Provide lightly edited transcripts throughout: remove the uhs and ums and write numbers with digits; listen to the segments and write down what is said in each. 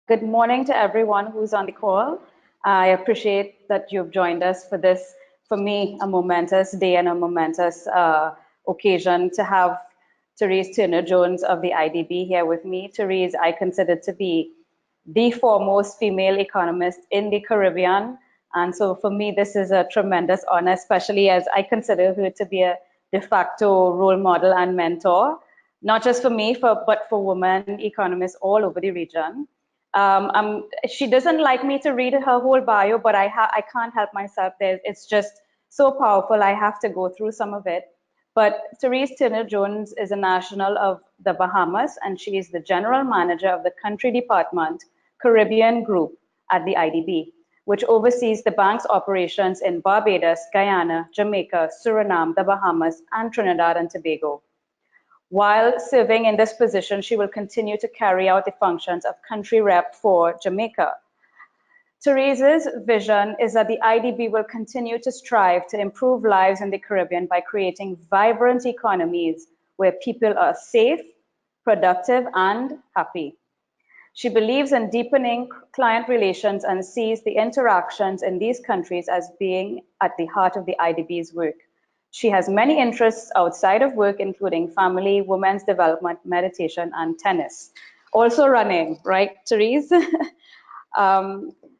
Good morning to everyone who's on the call. I appreciate that you've joined us for this, for me, a momentous day and a momentous occasion to have Therese Turner-Jones of the IDB here with me. Therese, I consider to be the foremost female economist in the Caribbean. And so for me, this is a tremendous honor, especially as I consider her to be a de facto role model and mentor, not just for me, but for women economists all over the region. She doesn't like me to read her whole bio, but I can't help myself. It's just so powerful. I have to go through some of it. But Therese Turner-Jones is a national of the Bahamas, and she is the general manager of the Country Department Caribbean Group at the IDB, which oversees the bank's operations in Barbados, Guyana, Jamaica, Suriname, the Bahamas, and Trinidad and Tobago. While serving in this position, she will continue to carry out the functions of country rep for Jamaica. Therese's vision is that the IDB will continue to strive to improve lives in the Caribbean by creating vibrant economies where people are safe, productive, and happy. She believes in deepening client relations and sees the interactions in these countries as being at the heart of the IDB's work. She has many interests outside of work, including family, women's development, meditation, and tennis. Also running, right, Therese?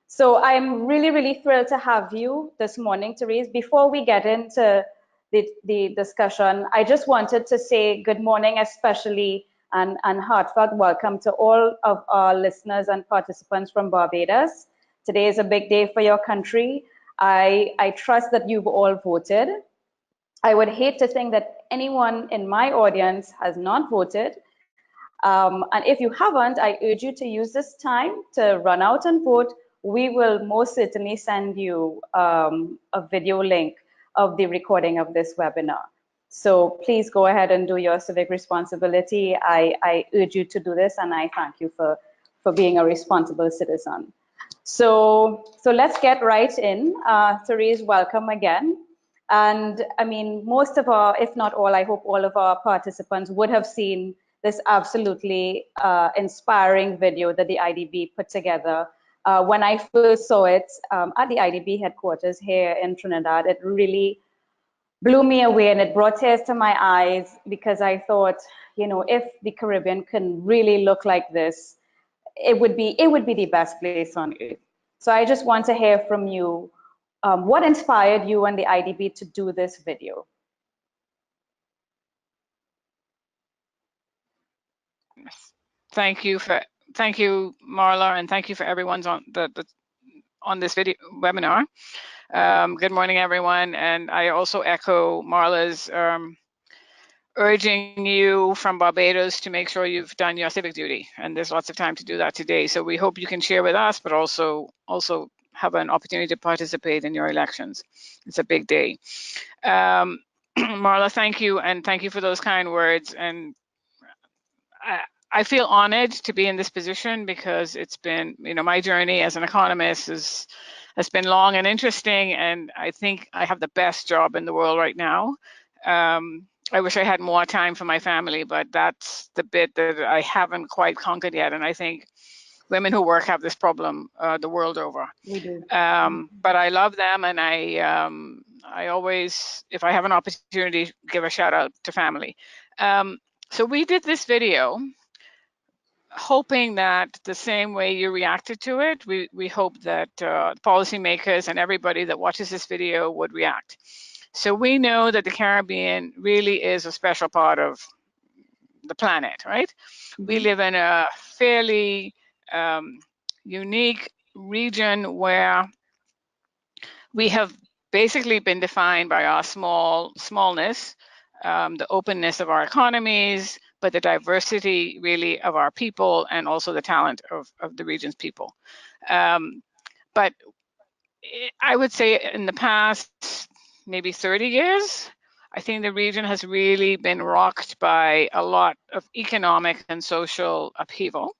So I'm really, really thrilled to have you this morning, Therese. Before we get into the discussion, I just wanted to say good morning, especially and heartfelt welcome to all of our listeners and participants from Barbados. Today is a big day for your country. I trust that you've all voted. I would hate to think that anyone in my audience has not voted. And if you haven't, I urge you to use this time to run out and vote. We will most certainly send you a video link of the recording of this webinar. So please go ahead and do your civic responsibility. I urge you to do this, and I thank you for being a responsible citizen. So let's get right in. Therese, welcome again. And I mean, most of our, if not all, I hope all of our participants would have seen this absolutely inspiring video that the IDB put together. When I first saw it at the IDB headquarters here in Trinidad, it really blew me away and it brought tears to my eyes because I thought, you know, if the Caribbean can really look like this, it would be the best place on earth. So I just want to hear from you. What inspired you and the IDB to do this video? Thank you, Marla, and thank you for everyone's on this video webinar. Good morning, everyone, and I also echo Marla's urging you from Barbados to make sure you've done your civic duty, and there's lots of time to do that today. So we hope you can share with us, but also have an opportunity to participate in your elections. It's a big day. Marla, thank you, and thank you for those kind words. And I feel honored to be in this position because it's been, you know, my journey as an economist has been long and interesting, and I think I have the best job in the world right now. I wish I had more time for my family, but that's the bit that I haven't quite conquered yet. And I think women who work have this problem the world over. We do. But I love them, and I always, if I have an opportunity, give a shout out to family. So we did this video hoping that the same way you reacted to it, we hope that policymakers and everybody that watches this video would react. So we know that the Caribbean really is a special part of the planet, right? Mm-hmm. We live in a fairly unique region where we have basically been defined by our smallness, the openness of our economies, but the diversity really of our people and also the talent of the region's people. But I would say in the past, maybe 30 years, I think the region has really been rocked by a lot of economic and social upheaval.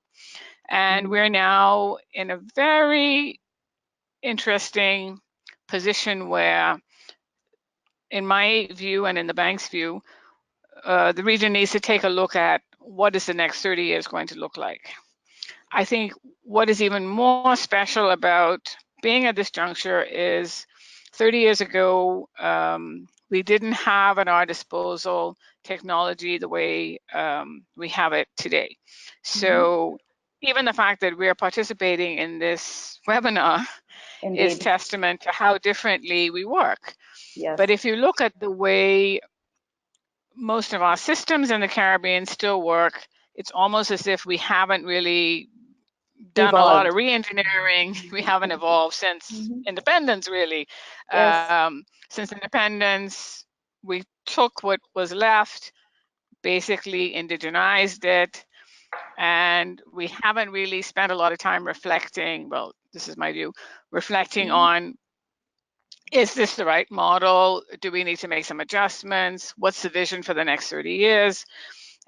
And we're now in a very interesting position where, in my view and in the bank's view, the region needs to take a look at what is the next 30 years going to look like. I think what is even more special about being at this juncture is 30 years ago, we didn't have at our disposal technology the way we have it today. So even the fact that we're participating in this webinar is Indeed. testament to how differently we work. Yes. But if you look at the way most of our systems in the Caribbean still work, it's almost as if we haven't really done a lot Evolved. of re-engineering. We haven't evolved since independence, really. Yes. Since independence, we took what was left, basically indigenized it, and we haven't really spent a lot of time reflecting, well, this is my view, reflecting on, is this the right model? Do we need to make some adjustments? What's the vision for the next 30 years?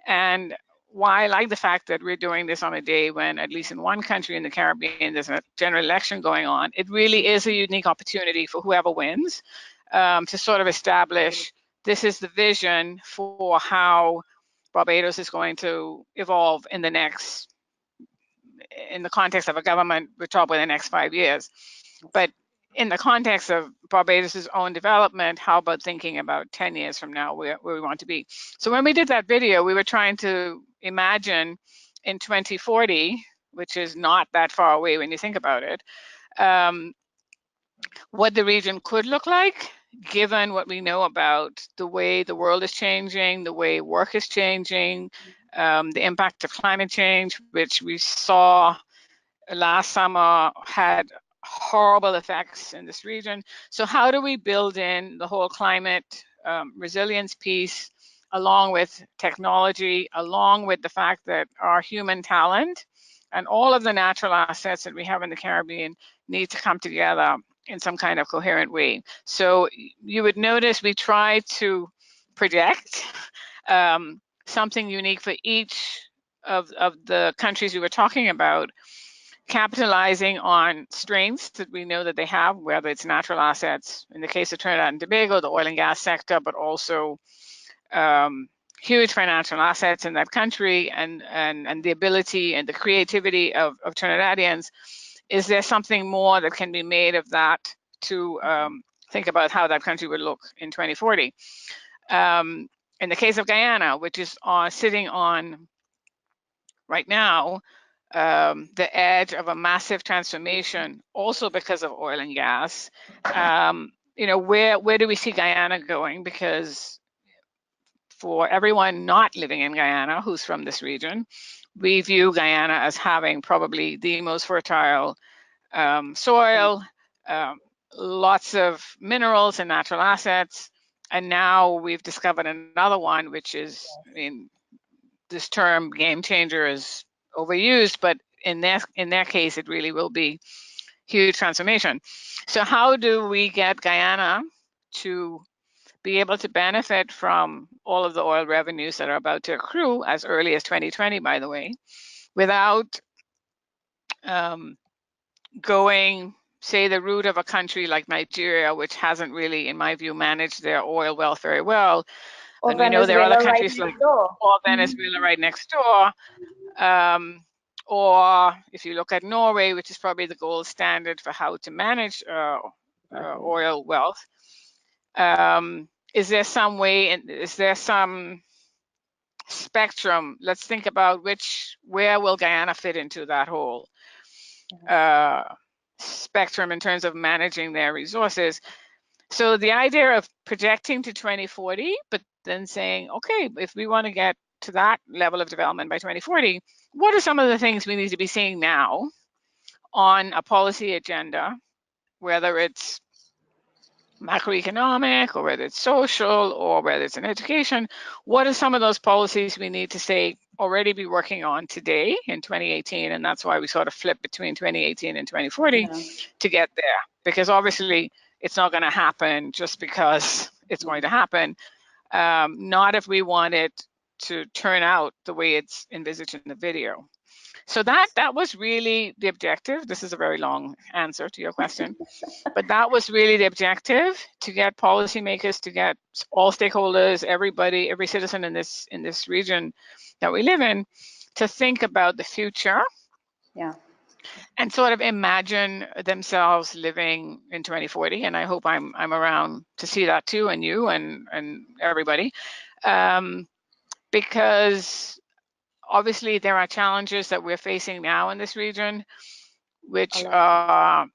And why I like the fact that we're doing this on a day when, at least in one country in the Caribbean, there's a general election going on, it really is a unique opportunity for whoever wins to sort of establish this is the vision for how Barbados is going to evolve in the context of a government, we're talking the next 5 years. But in the context of Barbados's own development, how about thinking about 10 years from now where we want to be? So when we did that video, we were trying to imagine in 2040, which is not that far away when you think about it, what the region could look like, given what we know about the way the world is changing, the way work is changing, the impact of climate change, which we saw last summer had horrible effects in this region. So how do we build in the whole climate resilience piece, along with technology, along with the fact that our human talent and all of the natural assets that we have in the Caribbean need to come together in some kind of coherent way. So you would notice we try to project something unique for each of the countries we were talking about, capitalizing on strengths that we know that they have, whether it's natural assets, in the case of Trinidad and Tobago, the oil and gas sector, but also huge financial assets in that country, and the ability and the creativity of Trinidadians. Is there something more that can be made of that to think about how that country would look in 2040? In the case of Guyana, which is sitting on, right now, the edge of a massive transformation, also because of oil and gas. Where do we see Guyana going? Because for everyone not living in Guyana who's from this region, we view Guyana as having probably the most fertile soil, lots of minerals and natural assets. And now we've discovered another one, which is, this term game changer is overused, but in their case, it really will be huge transformation. So how do we get Guyana to be able to benefit from all of the oil revenues that are about to accrue as early as 2020, by the way, without going, say, the route of a country like Nigeria, which hasn't really, in my view, managed their oil wealth very well. Or And we know there are other Venezuela right countries like next door. Venezuela right next door. Or if you look at Norway, which is probably the gold standard for how to manage oil wealth, is there some way, is there some spectrum? Let's think about where will Guyana fit into that whole spectrum in terms of managing their resources. So the idea of projecting to 2040, but then saying, okay, if we want to get to that level of development by 2040, what are some of the things we need to be seeing now on a policy agenda, whether it's macroeconomic or whether it's social or whether it's in education? What are some of those policies we need to say already be working on today in 2018? And that's why we sort of flip between 2018 and 2040 to get there, because obviously it's not going to happen just because it's going to happen. Not if we want it to turn out the way it's envisaged in the video. So that was really the objective. This is a very long answer to your question, but that was really the objective, to get policymakers, to get all stakeholders, everybody, every citizen in this region that we live in, to think about the future Yeah. and sort of imagine themselves living in 2040. And I hope I'm around to see that too, and you and everybody, because obviously there are challenges that we're facing now in this region, A which lot. are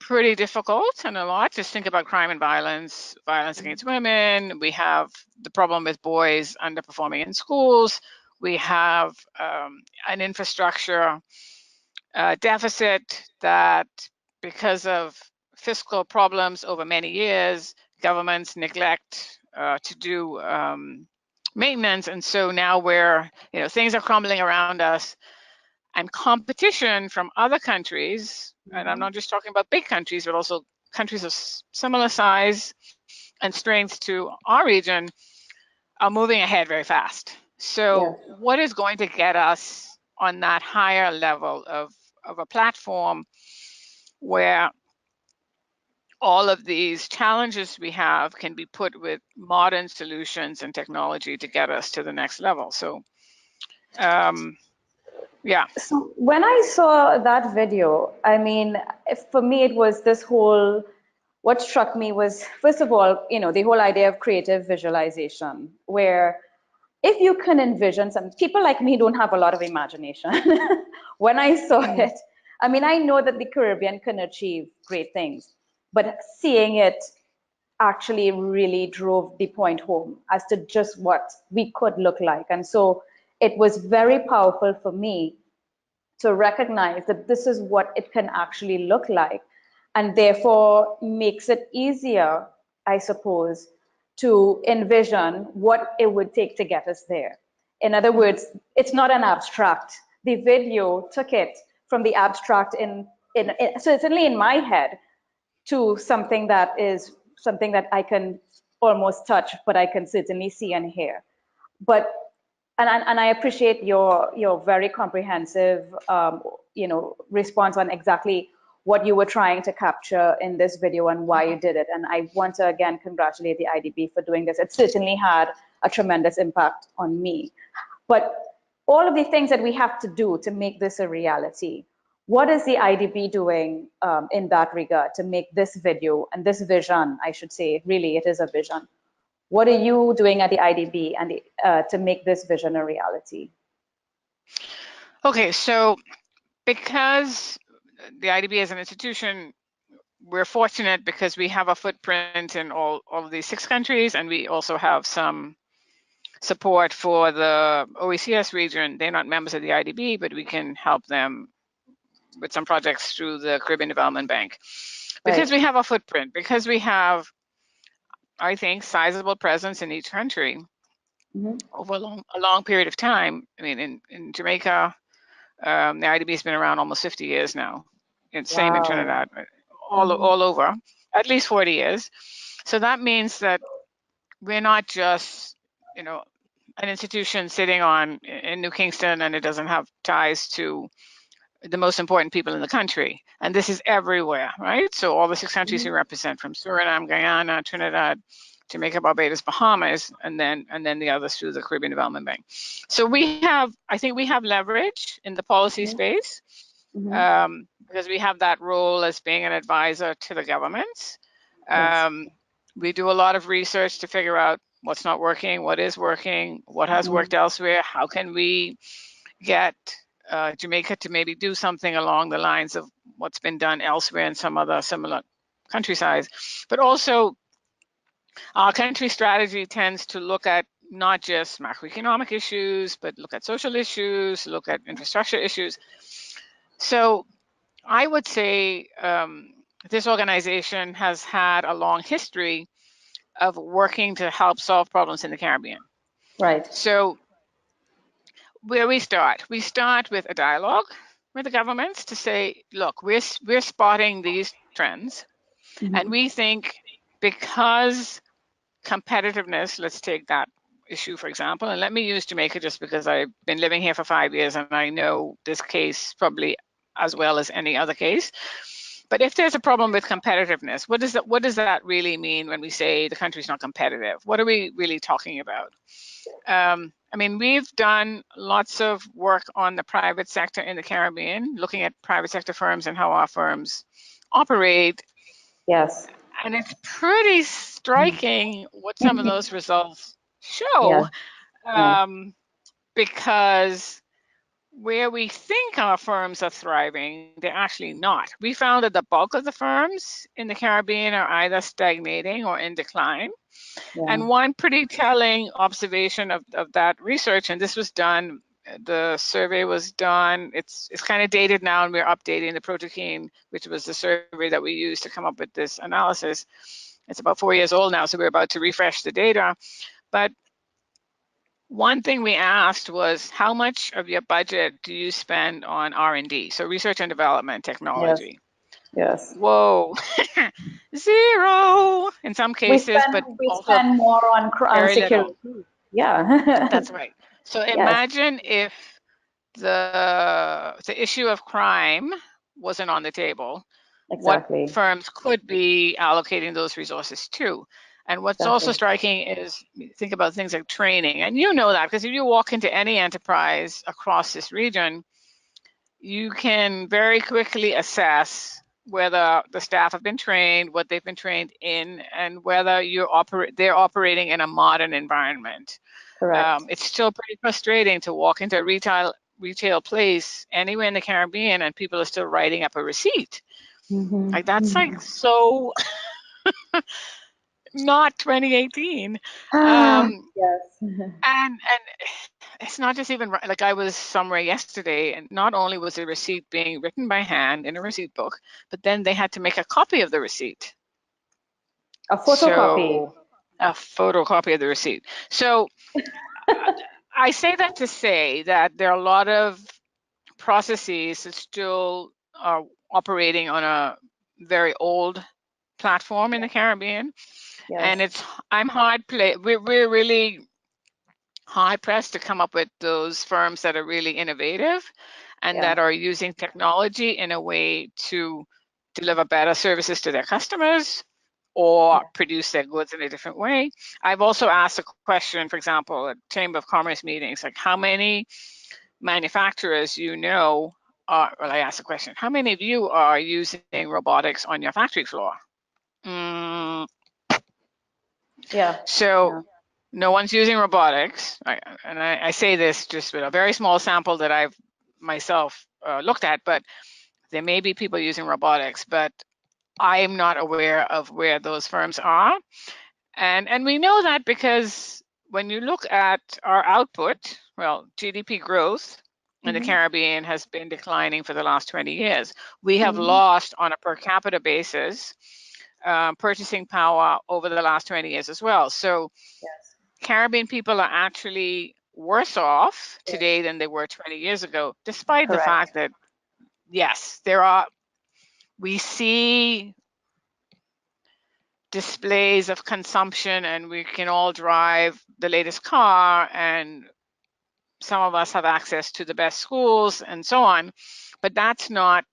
pretty difficult and a lot. Just think about crime and violence, violence against women. We have the problem with boys underperforming in schools. We have an infrastructure deficit that, because of fiscal problems over many years, governments neglect to do maintenance. And so now things are crumbling around us, and competition from other countries, and I'm not just talking about big countries, but also countries of similar size and strength to our region, are moving ahead very fast. Yes. So what is going to get us on that higher level of a platform where all of these challenges we have can be put with modern solutions and technology to get us to the next level? So yeah. So when I saw that video, I mean, for me, it was this whole, what struck me was, first of all, the whole idea of creative visualization, where if you can envision some, people like me don't have a lot of imagination. When I saw it, I mean, I know that the Caribbean can achieve great things, but seeing it actually really drove the point home as to just what we could look like. And so it was very powerful for me to recognize that this is what it can actually look like, and therefore makes it easier, I suppose, to envision what it would take to get us there. In other words, it's not an abstract. The video took it from the abstract in certainly in my head, to something that I can almost touch, but I can certainly see and hear. But and I appreciate your very comprehensive response on exactly what you were trying to capture in this video and why you did it. And I want to again congratulate the IDB for doing this. It certainly had a tremendous impact on me. But all of the things that we have to do to make this a reality, what is the IDB doing in that regard to make this video and this vision, I should say, really it is a vision. What are you doing at the IDB and to make this vision a reality? Okay, so because the IDB as an institution, we're fortunate because we have a footprint in all of these 6 countries, and we also have some support for the OECS region. They're not members of the IDB, but we can help them with some projects through the Caribbean Development Bank. Because Right. we have a footprint, because we have, I think, sizable presence in each country Mm-hmm. over a long period of time. I mean, in Jamaica, the IDB has been around almost 50 years now. And same in Wow. Trinidad, Mm-hmm. all over, at least 40 years. So that means that we're not just, an institution sitting in New Kingston and it doesn't have ties to the most important people in the country. And this is everywhere, right? So all the 6 countries we Mm-hmm. represent, from Suriname, Guyana, Trinidad, Jamaica, Barbados, Bahamas, and then the others through the Caribbean Development Bank. So I think we have leverage in the policy space, Mm-hmm. because we have that role as being an advisor to the governments. Yes. We do a lot of research to figure out what's not working, what is working, what has Mm-hmm. worked elsewhere, how can we get Jamaica to maybe do something along the lines of what's been done elsewhere in some other similar countrysides. But also, our country strategy tends to look at not just macroeconomic issues, but look at social issues, look at infrastructure issues. So I would say this organization has had a long history of working to help solve problems in the Caribbean. Right. So where we start with a dialogue with the governments to say, look, we're spotting these trends, and Mm-hmm. we think, because competitiveness, let's take that issue for example, and let me use Jamaica just because I've been living here for 5 years and I know this case probably as well as any other case. But if there's a problem with competitiveness, what does that really mean when we say the country's not competitive? What are we really talking about? I mean, we've done lots of work on the private sector in the Caribbean, looking at private sector firms and how our firms operate. Yes. And it's pretty striking what some of those results show, Yes. Yes. because where we think our firms are thriving, they're actually not. We found that the bulk of the firms in the Caribbean are either stagnating or in decline. Yeah. And one pretty telling observation of that research, and this was done, the survey was done, it's kind of dated now, and we're updating the Protokeen, which was the survey that we used to come up with this analysis. It's about 4 years old now, so we're about to refresh the data. But one thing we asked was, how much of your budget do you spend on R&D, so research and development technology? Yes. Whoa, 0 in some cases, but We also spend more on very little. security. Yeah. That's right. So Yes. imagine if the issue of crime wasn't on the table, what Exactly. firms could be allocating those resources to. And what's also Exactly. striking is, think about things like training. And you know that, because if you walk into any enterprise across this region, you can very quickly assess whether the staff have been trained, what they've been trained in, and whether they're operating in a modern environment. Correct. It's still pretty frustrating to walk into a retail place anywhere in the Caribbean and people are still writing up a receipt. Like, that's like so not 2018. Yes. And it's not just even like, I was somewhere yesterday, and not only was the receipt being written by hand in a receipt book, but then they had to make a copy of the receipt. A photocopy. So a photocopy of the receipt. So I say that to say that there are a lot of processes that still are operating on a very old platform in the Caribbean, and Yes. we're really hard pressed to come up with those firms that are really innovative and Yeah. that are using technology in a way to deliver better services to their customers or Yeah. produce their goods in a different way. I've also asked a question, for example, at Chamber of Commerce meetings, like, how many manufacturers well, I asked the question, how many of you are using robotics on your factory floor? Yeah. So Yeah. no one's using robotics. I say this just with a very small sample that I've myself looked at, but there may be people using robotics, but I'm not aware of where those firms are. And we know that because when you look at our output, well, GDP growth in the Caribbean has been declining for the last 20 years. We have lost, on a per capita basis, purchasing power over the last 20 years as well. So Yes. Caribbean people are actually worse off Yes. today than they were 20 years ago, despite the Correct. fact that, yes, we see displays of consumption and we can all drive the latest car and some of us have access to the best schools and so on, but that's not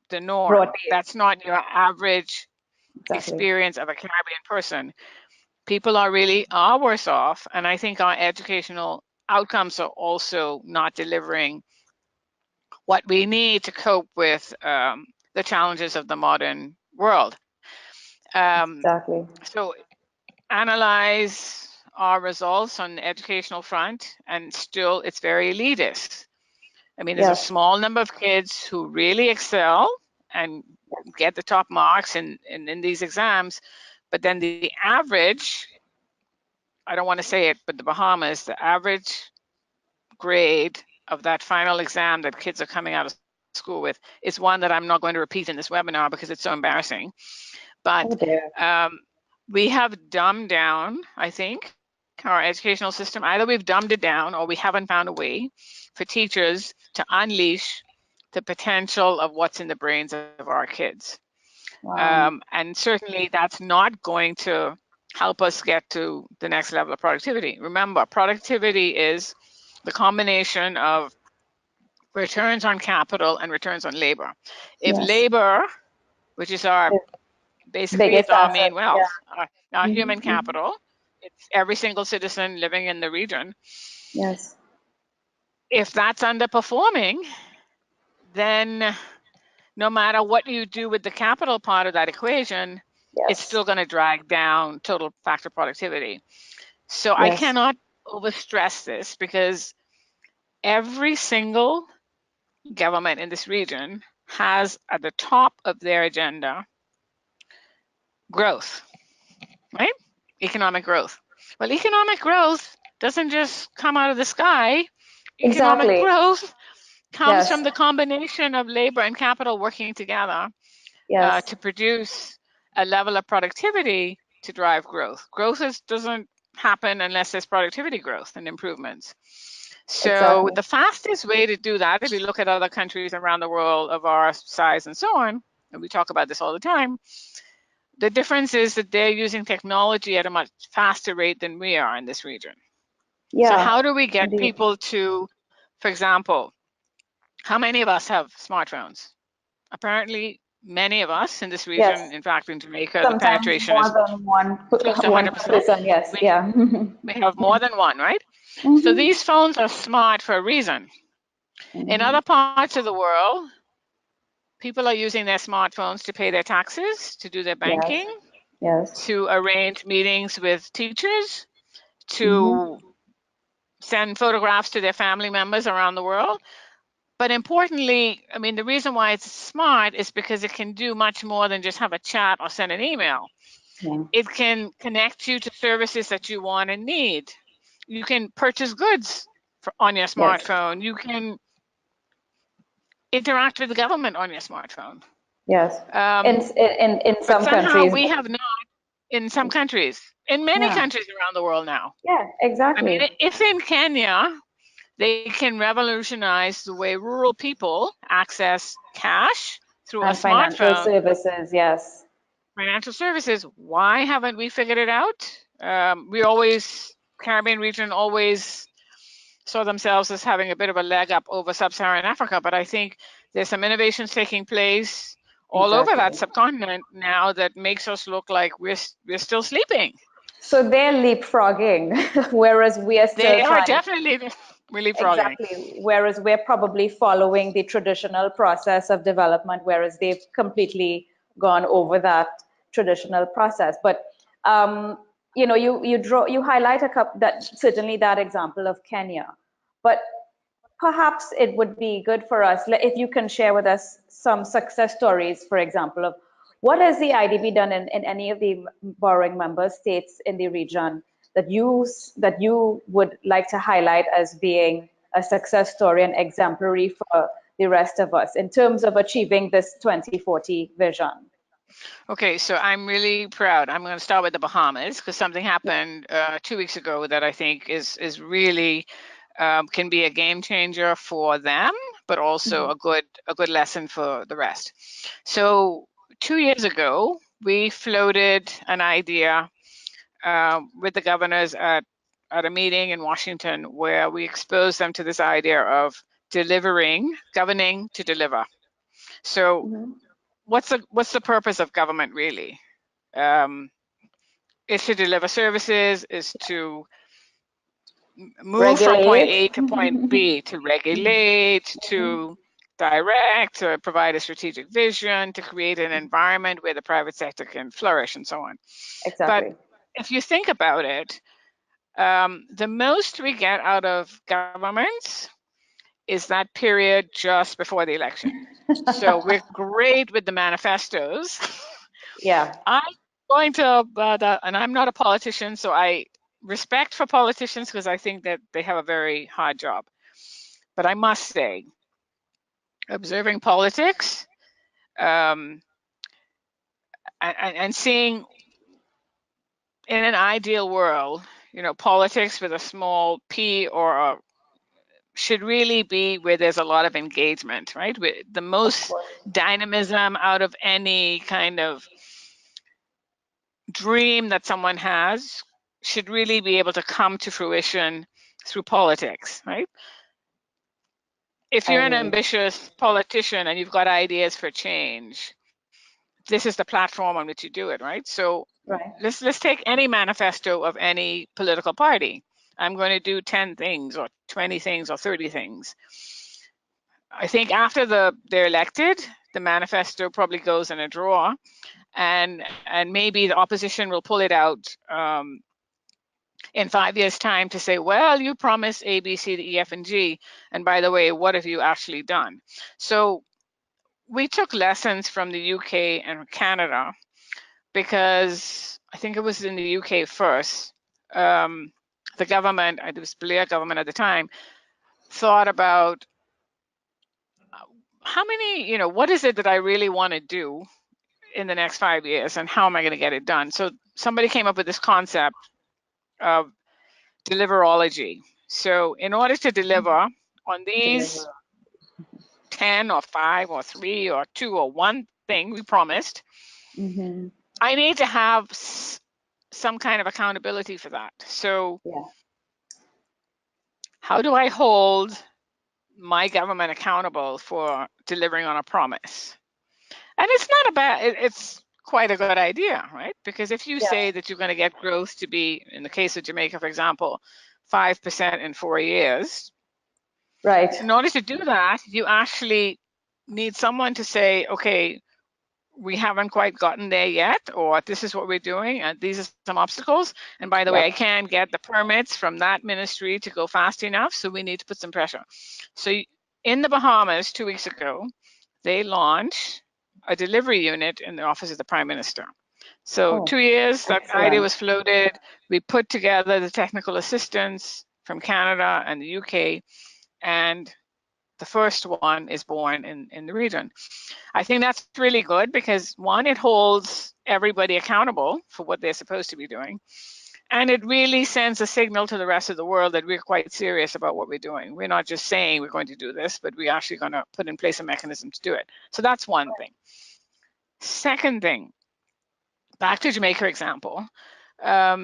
the Broad norm. base. That's not your average Exactly. experience of a Caribbean person. People are worse off, and I think our educational outcomes are also not delivering what we need to cope with the challenges of the modern world. Exactly. So analyze our results on the educational front, and still it's very elitist. I mean, there's a Yes. small number of kids who really excel and get the top marks in these exams, but then the average, I don't want to say it, but the Bahamas, the average grade of that final exam that kids are coming out of school with is one that I'm not going to repeat in this webinar because it's so embarrassing. But Oh dear. we have dumbed down, I think, our educational system. Either we've dumbed it down or we haven't found a way for teachers to unleash the potential of what's in the brains of our kids. Wow. And certainly that's not going to help us get to the next level of productivity. Remember, productivity is the combination of returns on capital and returns on labor. If Yes. labor, which is Yes. basically it's Biggest our asset. main Yeah. wealth, our human capital, it's every single citizen living in the region. Yes. If that's underperforming, then no matter what you do with the capital part of that equation, it's Yes. still going to drag down total factor productivity. So I Yes. cannot overstress this, because every single government in this region has at the top of their agenda growth, right? Economic growth. Well, economic growth doesn't just come out of the sky. Economic Exactly. growth comes Yes. from the combination of labor and capital working together Yes. to produce a level of productivity to drive growth. Growth doesn't happen unless there's productivity growth and improvements. So Exactly. the fastest way to do that, if you look at other countries around the world of our size and so on, and we talk about this all the time, the difference is that they're using technology at a much faster rate than we are in this region. So Yeah. how do we get Indeed. people to, for example, how many of us have smartphones? Apparently, many of us in this region, Yes. in fact, in Jamaica, the Sometimes penetration more is than one close to one 100%. person. Yes. We, Yeah. we have more than one, right? So Hmm. these phones are smart for a reason. In Hmm. other parts of the world, people are using their smartphones to pay their taxes, to do their Yes. banking, Yes. to arrange meetings with teachers, Hmm. to send photographs to their family members around the world. But importantly, I mean, the reason why it's smart is because it can do much more than just have a chat or send an email. Yeah. It can connect you to services that you want and need. You can purchase goods on your Yes. smartphone. You can interact with the government on your smartphone. Yes. In Um, in but some somehow countries. we have not, in some countries, in many Yeah. countries around the world now. Yeah. I mean, Exactly. if in Kenya, they can revolutionize the way rural people access cash through a And financial smartphone, services. Yes. financial services. Why haven't we figured it out? Caribbean region always saw themselves as having a bit of a leg up over sub-Saharan Africa, but I think there's some innovations taking place all over that Exactly. subcontinent now that makes us look like we're still sleeping. So they're leapfrogging, whereas we are They still are trying. definitely leapfrogging. Exactly. Whereas we're probably following the traditional process of development, whereas they've completely gone over that traditional process. But you highlight a couple that certainly that example of Kenya, but perhaps it would be good for us if you can share with us some success stories, for example, of what has the IDB done in any of the borrowing member states in the region that you would like to highlight as being a success story and exemplary for the rest of us in terms of achieving this 2040 vision. Okay, so I'm really proud. I'm going to start with the Bahamas because something happened 2 weeks ago that I think is really can be a game changer for them, but also Mhm. a good lesson for the rest. So 2 years ago, we floated an idea with the governors at a meeting in Washington where we exposed them to this idea of governing to deliver. So Mhm. what's the purpose of government really? Is to deliver services, is to move from point Regulate. A to point B, to regulate, to direct, to provide a strategic vision, to create an environment where the private sector can flourish and so on. But Exactly. if you think about it, the most we get out of governments is that period just before the election. So we're great with the manifestos. Yeah. I'm going to, and I'm not a politician, so I respect for politicians because I think that they have a very hard job. But I must say, observing politics um, and seeing in an ideal world, politics with a small p or a should really be where there's a lot of engagement, right? The Of most course. dynamism out of any kind of dream that someone has should really be able to come to fruition through politics, right? If I you're an agree. ambitious politician and you've got ideas for change, this is the platform on which you do it, right? So Right. let's take any manifesto of any political party. I'm going to do 10 things or 20 things or 30 things. I think after they're elected, the manifesto probably goes in a drawer, and maybe the opposition will pull it out in 5 years' time to say, well, you promised A, B, C, D, E, F, and G, and by the way, what have you actually done? So we took lessons from the UK and Canada, because I think it was in the UK first. The government, it was Blair government at the time, thought about how many, what is it that I really want to do in the next 5 years, and how am I going to get it done? So somebody came up with this concept of deliverology. So in order to deliver on these 10 or 5 or 3 or 2 or 1 thing we promised, I need to have some kind of accountability for that. So how do I hold my government accountable for delivering on a promise? And it's not a bad, it's quite a good idea, right? Because if you say that you're going to get growth to be, in the case of Jamaica, for example, 5% in 4 years, Right. in order to do that, you actually need someone to say, okay, we haven't quite gotten there yet, or this is what we're doing, and these are some obstacles. And by the way, I can't get the permits from that ministry to go fast enough, so we need to put some pressure. So in the Bahamas 2 weeks ago, they launched a delivery unit in the office of the Prime Minister. So 2 years, that idea was floated. We put together the technical assistance from Canada and the UK, and the first one is born in the region. I think that's really good because, one, it holds everybody accountable for what they're supposed to be doing. And it really sends a signal to the rest of the world that we're quite serious about what we're doing. We're not just saying we're going to do this, but we're actually going to put in place a mechanism to do it. So that's one thing. Second thing, back to Jamaica example. There are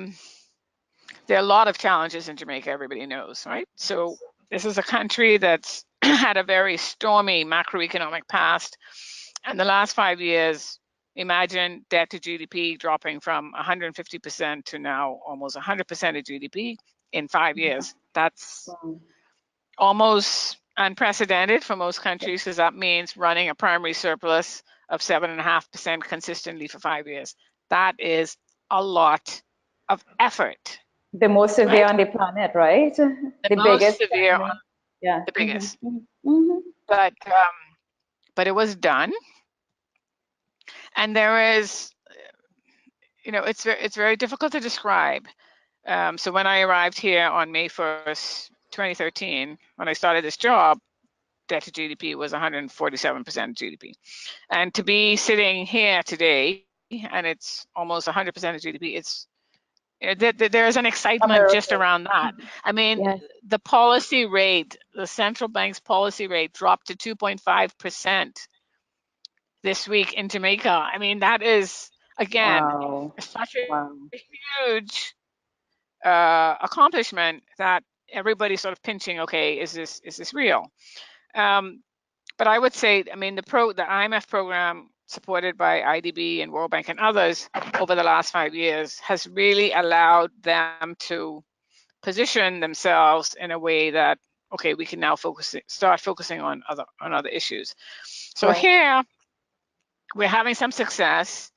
a lot of challenges in Jamaica, everybody knows, right? So this is a country that's had a very stormy macroeconomic past. And the last 5 years, imagine debt to GDP dropping from 150% to now almost 100% of GDP in 5 years. That's almost unprecedented for most countries, because that means running a primary surplus of 7.5% consistently for 5 years. That is a lot of effort. The most severe on the planet, right? The most biggest severe, the biggest. But it was done, and there is, it's very difficult to describe. So when I arrived here on May 1st, 2013, when I started this job, debt to GDP was 147% of GDP. And to be sitting here today, and it's almost 100% of GDP, there's an excitement just around that. I mean, the policy rate, the central bank's policy rate dropped to 2.5% this week in Jamaica. I mean, that is, again, such a huge accomplishment that everybody's sort of pinching, okay, is this real? But I would say, I mean, the IMF program supported by IDB and World Bank and others over the last 5 years has really allowed them to position themselves in a way that, okay, we can now start focusing on other issues. So here we're having some success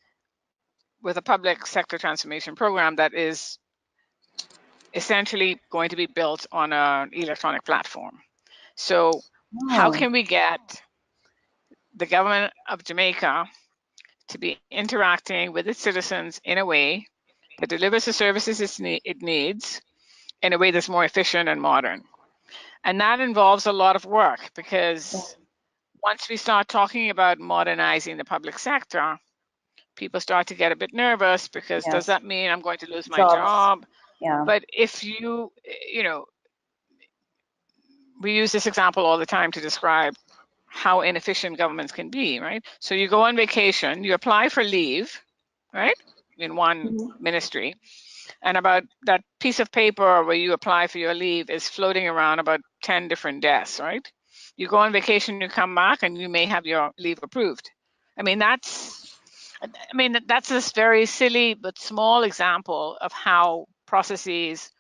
with a public sector transformation program that is essentially going to be built on an electronic platform. So how can we get the government of Jamaica to be interacting with its citizens in a way that delivers the services it needs in a way that's more efficient and modern? And that involves a lot of work, because once we start talking about modernizing the public sector, people start to get a bit nervous, because does that mean I'm going to lose my job? But if we use this example all the time to describe how inefficient governments can be, right? So you go on vacation, you apply for leave, right, in one ministry, and about that piece of paper where you apply for your leave is floating around about 10 different desks, right? You go on vacation, you come back, and you may have your leave approved. I mean, that's this very silly but small example of how processes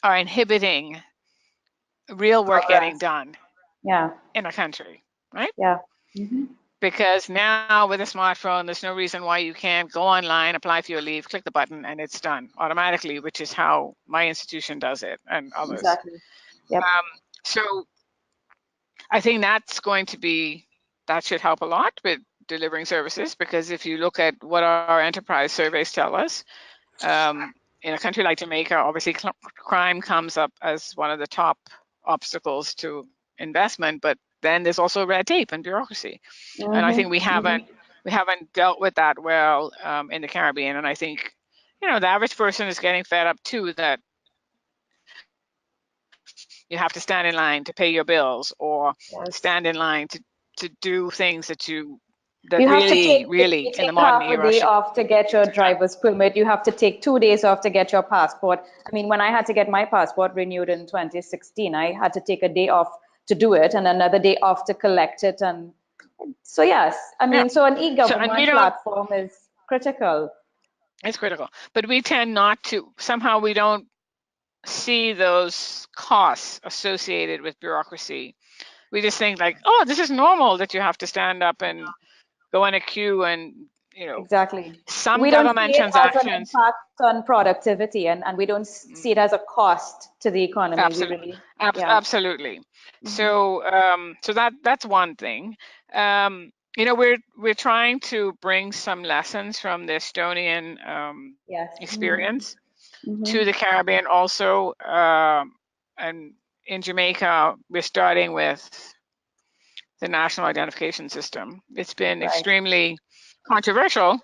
are inhibiting real work getting Progress. done Yeah. in a country, right? Yeah. Mm-hmm. Because now with a smartphone, there's no reason why you can't go online, apply for your leave, click the button, and it's done automatically, which is how my institution does it and others. Exactly. Yep. So I think that should help a lot with delivering services, because if you look at what our enterprise surveys tell us, in a country like Jamaica, obviously crime comes up as one of the top obstacles to investment, but then there's also red tape and bureaucracy. And I think we haven't dealt with that well in the Caribbean. And I think, the average person is getting fed up too, that you have to stand in line to pay your bills, or Yes. stand in line to do things that You have to really, take, if really you in take the modern half a era day should off to get your be done. driver's permit, you have to take 2 days off to get your passport. I mean, when I had to get my passport renewed in 2016, I had to take a day off to do it and another day off to collect it. And so, yes, I Yeah. mean, so an So, and we e-government don't, platform is critical. it's critical, but we tend not to, somehow we don't see those costs associated with bureaucracy. We just think like, oh, this is normal that you have to stand up and go in a queue, and Exactly. some We don't government see it as an transactions. impact on productivity, and we don't see it as a cost to the economy. We Absolutely, really, yeah. absolutely. Hmm. So that's one thing. We're trying to bring some lessons from the Estonian Yes. experience Hmm. to the Caribbean also, and in Jamaica we're starting with the national identification system. It's been Right. extremely controversial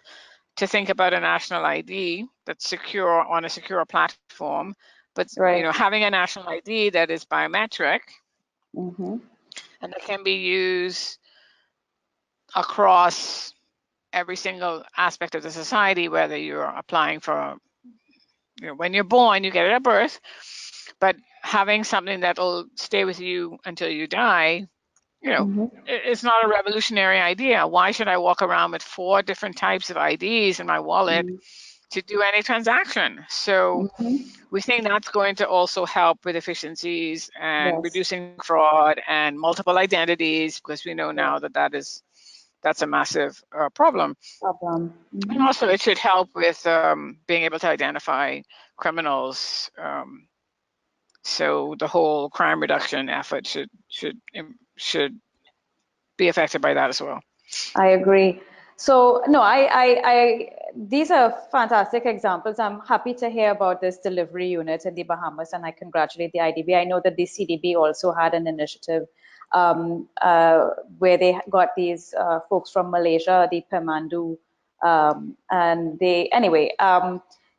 to think about a national ID that's secure on a secure platform, but Right. having a national ID that is biometric Hmm. and that can be used across every single aspect of the society, whether you're applying for, when you're born, you get it at birth, but having something that'll stay with you until you die, Hmm. it's not a revolutionary idea. Why should I walk around with 4 different types of IDs in my wallet to do any transaction? So Hmm. we think that's going to also help with efficiencies and Yes. reducing fraud and multiple identities, because we know Yes. now that's a massive problem. Problem. And Hmm. also it should help with being able to identify criminals. So the whole crime reduction effort should be affected by that as well. I agree. So, no, these are fantastic examples. I'm happy to hear about this delivery unit in the Bahamas, and I congratulate the IDB. I know that the CDB also had an initiative where they got these folks from Malaysia, the Pemandu, and anyway,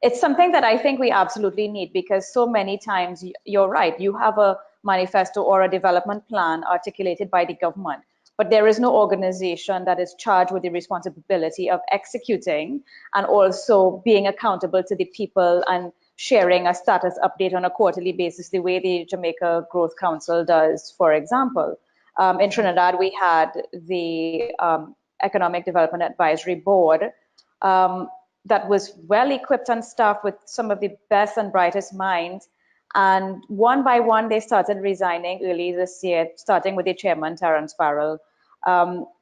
it's something that I think we absolutely need, because so many times you're right, you have a manifesto or a development plan articulated by the government, but there is no organization that is charged with the responsibility of executing and also being accountable to the people and sharing a status update on a quarterly basis, the way the Jamaica Growth Council does, for example. In Trinidad, we had the Economic Development Advisory Board um, that was well equipped and staffed with some of the best and brightest minds. And one by one, they started resigning early this year, starting with the chairman, Terence Farrell,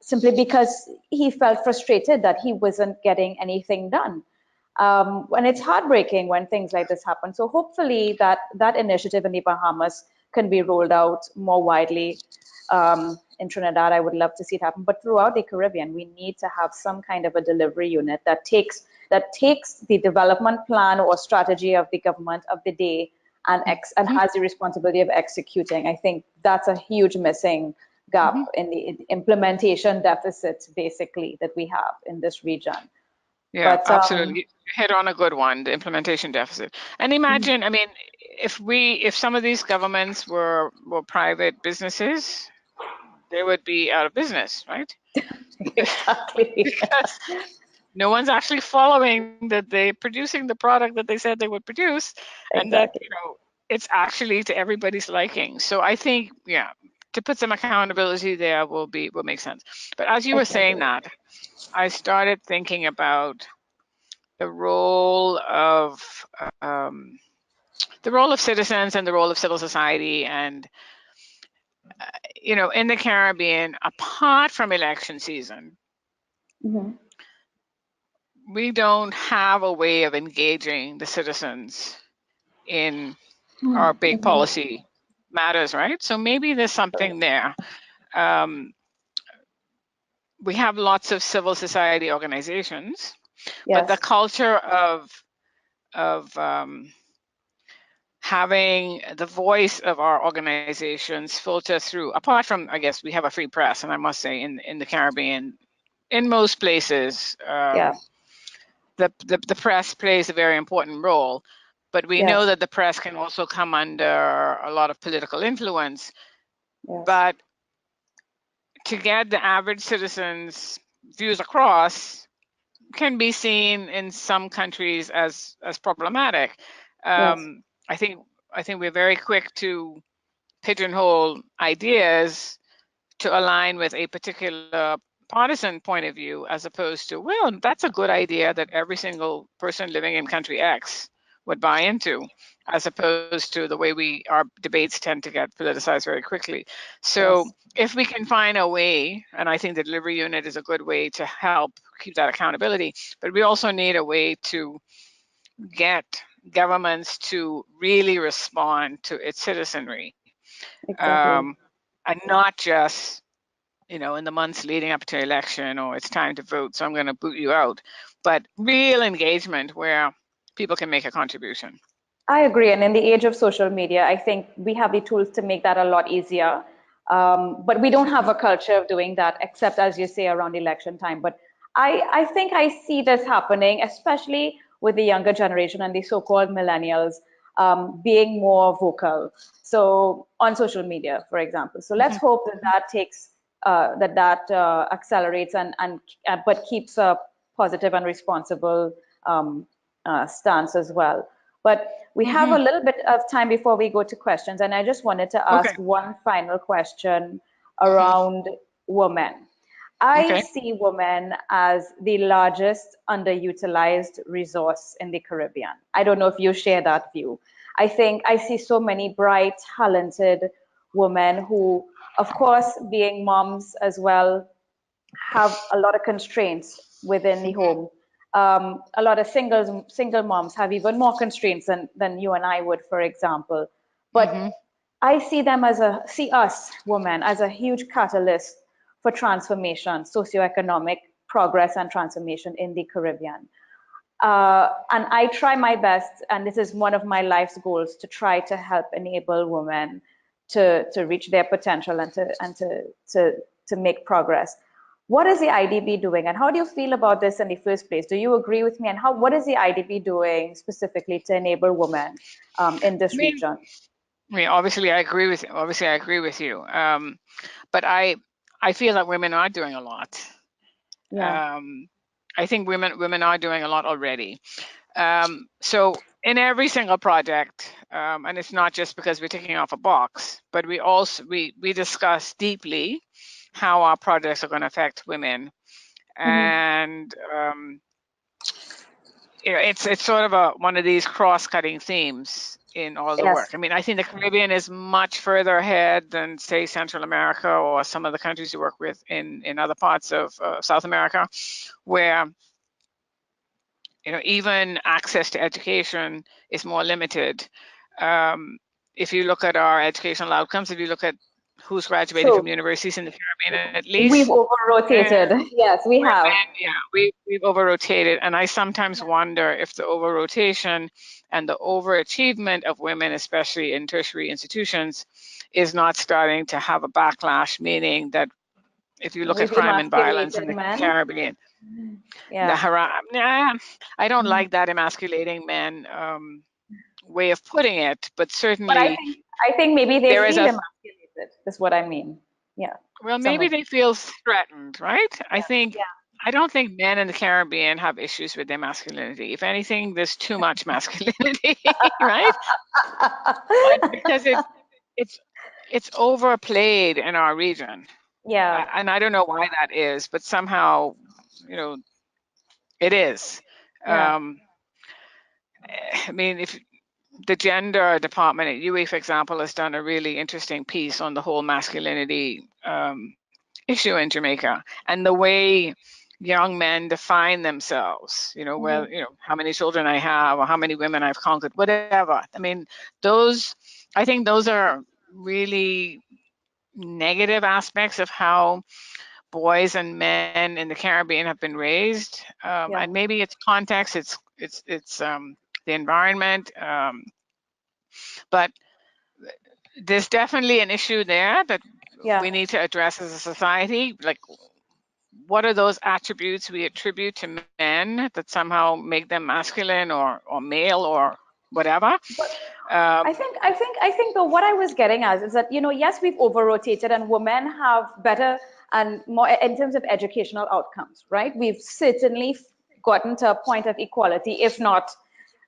simply because he felt frustrated that he wasn't getting anything done. And it's heartbreaking when things like this happen. So hopefully that initiative in the Bahamas can be rolled out more widely. In Trinidad, I would love to see it happen. But throughout the Caribbean, we need to have some kind of a delivery unit that takes the development plan or strategy of the government of the day and Mhm. has the responsibility of executing. I think that's a huge missing gap Mhm. in the implementation deficit, basically, that we have in this region. Yeah, But absolutely. You hit on a good one, the implementation deficit. And imagine, I mean, if some of these governments were private businesses, they would be out of business, right? exactly, Because no one's actually following that they're producing the product that they said they would produce, and that, exactly. it's actually to everybody's liking. So I think, yeah, to put some accountability there will make sense. But as you were saying Exactly. that, I started thinking about the role of the role of citizens and the role of civil society. And in the Caribbean, apart from election season, Mm-hmm. we don't have a way of engaging the citizens in our big Mm-hmm. policy matters, right? So maybe there's something there. Um, we have lots of civil society organizations, but the Yes. culture of having the voice of our organizations filter through, apart from, I guess, we have a free press, and I must say in the Caribbean, in most places, Yeah. the press plays a very important role, but we know Yes. that the press can also come under a lot of political influence. Yes. But to get the average citizen's views across can be seen in some countries as problematic. Yes. I think we're very quick to pigeonhole ideas to align with a particular partisan point of view, as opposed to, well, that's a good idea that every single person living in country X would buy into, as opposed to the way our debates tend to get politicized very quickly. So Yes. if we can find a way, and I think the delivery unit is a good way to help keep that accountability, but we also need a way to get governments to really respond to its citizenry, Exactly. um, and not just in the months leading up to election, or it's time to vote, so I'm going to boot you out, but real engagement where people can make a contribution. I agree. And in the age of social media, I think we have the tools to make that a lot easier. But we don't have a culture of doing that, except as you say, around election time. But I think I see this happening, especially with the younger generation and the so-called millennials being more vocal. So on social media, for example. So let's Mhm. hope that that takes accelerates and but keeps a positive and responsible stance as well. But we have Mhm. a little bit of time before we go to questions, and I just wanted to Okay. ask one final question Mhm. around women. I Okay. see women as the largest underutilized resource in the Caribbean. I don't know if you share that view. I think I see so many bright, talented women who, of course, being moms as well, have a lot of constraints within the home. A lot of single moms have even more constraints than you and I would, for example. But Mhm. I see us women as a huge catalyst for transformation, socioeconomic progress and transformation in the Caribbean. And I try my best, and this is one of my life's goals, to try to help enable women to reach their potential and to make progress. What is the IDB doing, and how do you feel about this in the first place? Do you agree with me? And what is the IDB doing specifically to enable women in I this mean, region? obviously, I agree with you. But I feel that women are doing a lot. Yeah. Um, I think women are doing a lot already. So in every single project, and it's not just because we're ticking off a box, but we discuss deeply how our projects are going to affect women, Hmm. and it's sort of one of these cross-cutting themes in all the work. Yes. I mean, I think the Caribbean is much further ahead than, say, Central America or some of the countries you work with in other parts of South America, where even access to education is more limited. Um, if you look at our educational outcomes, if you look at who's graduating from True. universities in the Caribbean, at We've least, over-rotated. Yes, we have. we've over rotated, and I sometimes wonder if the over rotation and the overachievement of women, especially in tertiary institutions, is not starting to have a backlash. Meaning that if you look at We've crime and violence in emasculated the men. Caribbean, Yeah. I don't Mhm. like that emasculating men way of putting it, but But I certainly think I think maybe they there is feel a emasculated, is what I mean. Yeah. well, Some maybe of they feel threatened, right? yeah. I don't think men in the Caribbean have issues with their masculinity. If anything, there's too much masculinity, right? But because it's it's overplayed in our region, Yeah. and I don't know why that is, but somehow, you know, it is. Yeah. Um, I mean, if the gender department at UE, for example, has done a really interesting piece on the whole masculinity issue in Jamaica and the way young men define themselves, where, how many children I have or how many women I've conquered, whatever. I mean, I think those are really negative aspects of how boys and men in the Caribbean have been raised. And maybe it's context, it's the environment, but there's definitely an issue there that we need to address as a society. Like, what are those attributes we attribute to men that somehow make them masculine or male or whatever? I think though what I was getting at is that, yes, we've over-rotated and women have better and more in terms of educational outcomes, right? We've certainly gotten to a point of equality, if not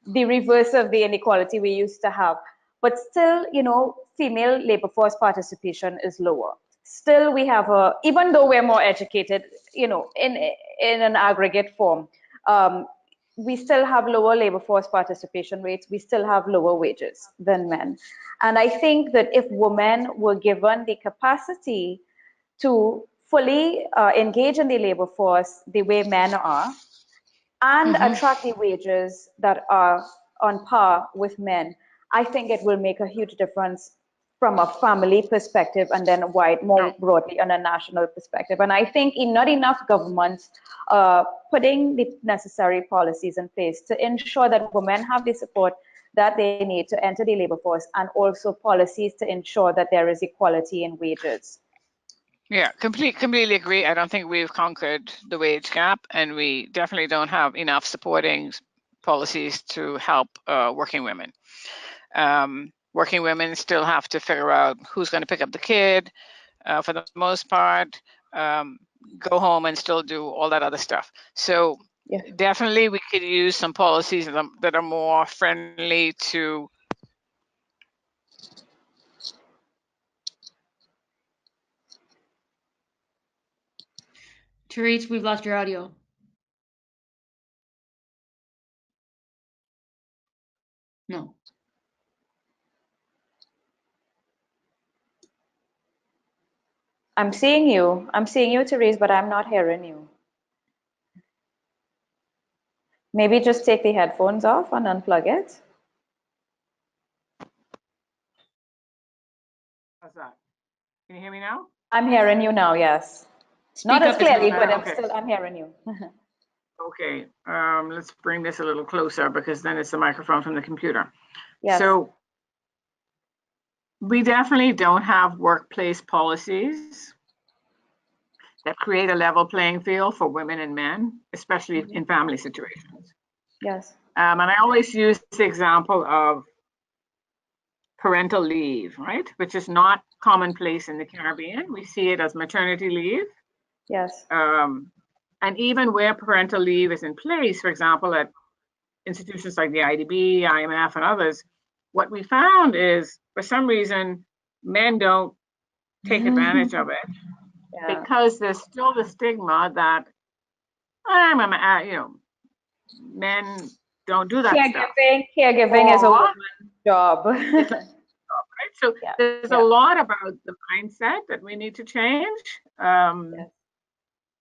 the reverse of the inequality we used to have. But still, female labor force participation is lower. Still, we have even though we're more educated, in an aggregate form, we still have lower labor force participation rates. We still have lower wages than men. And I think that if women were given the capacity to fully engage in the labor force the way men are, and attract the wages that are on par with men, I think it will make a huge difference from a family perspective and then more broadly on a national perspective. And I think not enough governments putting the necessary policies in place to ensure that women have the support that they need to enter the labor force, and also policies to ensure that there is equality in wages. Yeah, completely agree. I don't think we've conquered the wage gap, and we definitely don't have enough supporting policies to help working women. Working women still have to figure out who's going to pick up the kid, for the most part, go home and still do all that other stuff. So definitely we could use some policies that are more friendly to. Therese, we've lost your audio. No. I'm seeing you, Therese, but I'm not hearing you. Maybe just take the headphones off and unplug it. How's that? Can you hear me now? I'm hearing you now, yes. Not as clearly, but I'm hearing you. Okay, let's bring this a little closer because then it's the microphone from the computer. Yes. So we definitely don't have workplace policies that create a level playing field for women and men, especially in family situations. Yes. And I always use the example of parental leave, right? Which is not commonplace in the Caribbean. We see it as maternity leave. Yes. And even where parental leave is in place, for example, at institutions like the IDB, IMF, and others, what we found is, for some reason, men don't take advantage of it because there's still the stigma that men don't do that stuff. Caregiving is a woman's job. Right? So there's a lot about the mindset that we need to change.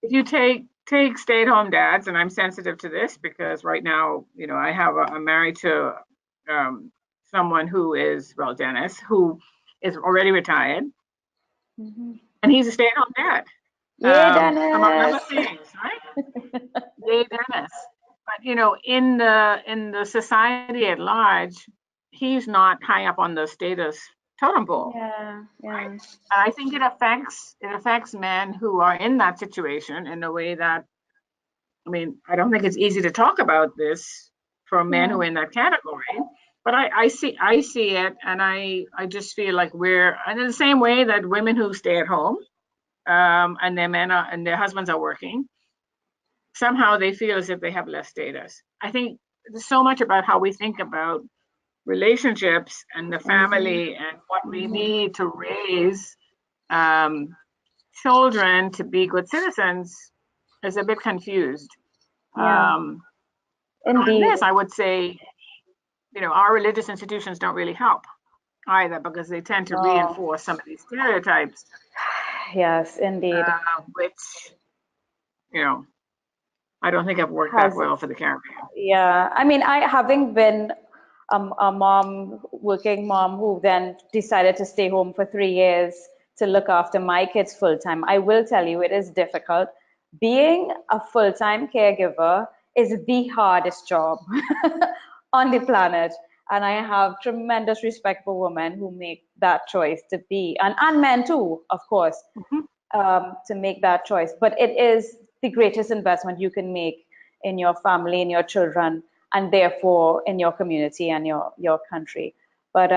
If you take stay-at-home dads, and I'm sensitive to this because right now, I'm married to someone who is, Dennis, who is already retired, and he's a stay-at-home dad. Yay, Dennis! Among other things, right? Yay, Dennis! But in the society at large, he's not high up on the status totem pole. Right? And I think it affects men who are in that situation in a way that, I don't think it's easy to talk about this for men who are in that category, but I see it, and I just feel like we're in the same way that women who stay at home, and their men and their husbands are working, somehow they feel as if they have less status. I think there's so much about how we think about relationships and the family and what we need to raise children to be good citizens is a bit confused. Indeed. On this, I would say our religious institutions don't really help either, because they tend to No. reinforce some of these stereotypes, Yes, indeed. which, I don't think have worked that Has well for the Caribbean. Yeah, I mean, I having been a mom, working mom who then decided to stay home for 3 years to look after my kids full time, I will tell you it is difficult. Being a full-time caregiver is the hardest job on the planet. And I have tremendous respect for women who make that choice to be, and men too, of course, Mhm. to make that choice. But it is the greatest investment you can make in your family, in your children, and therefore in your community and your country. But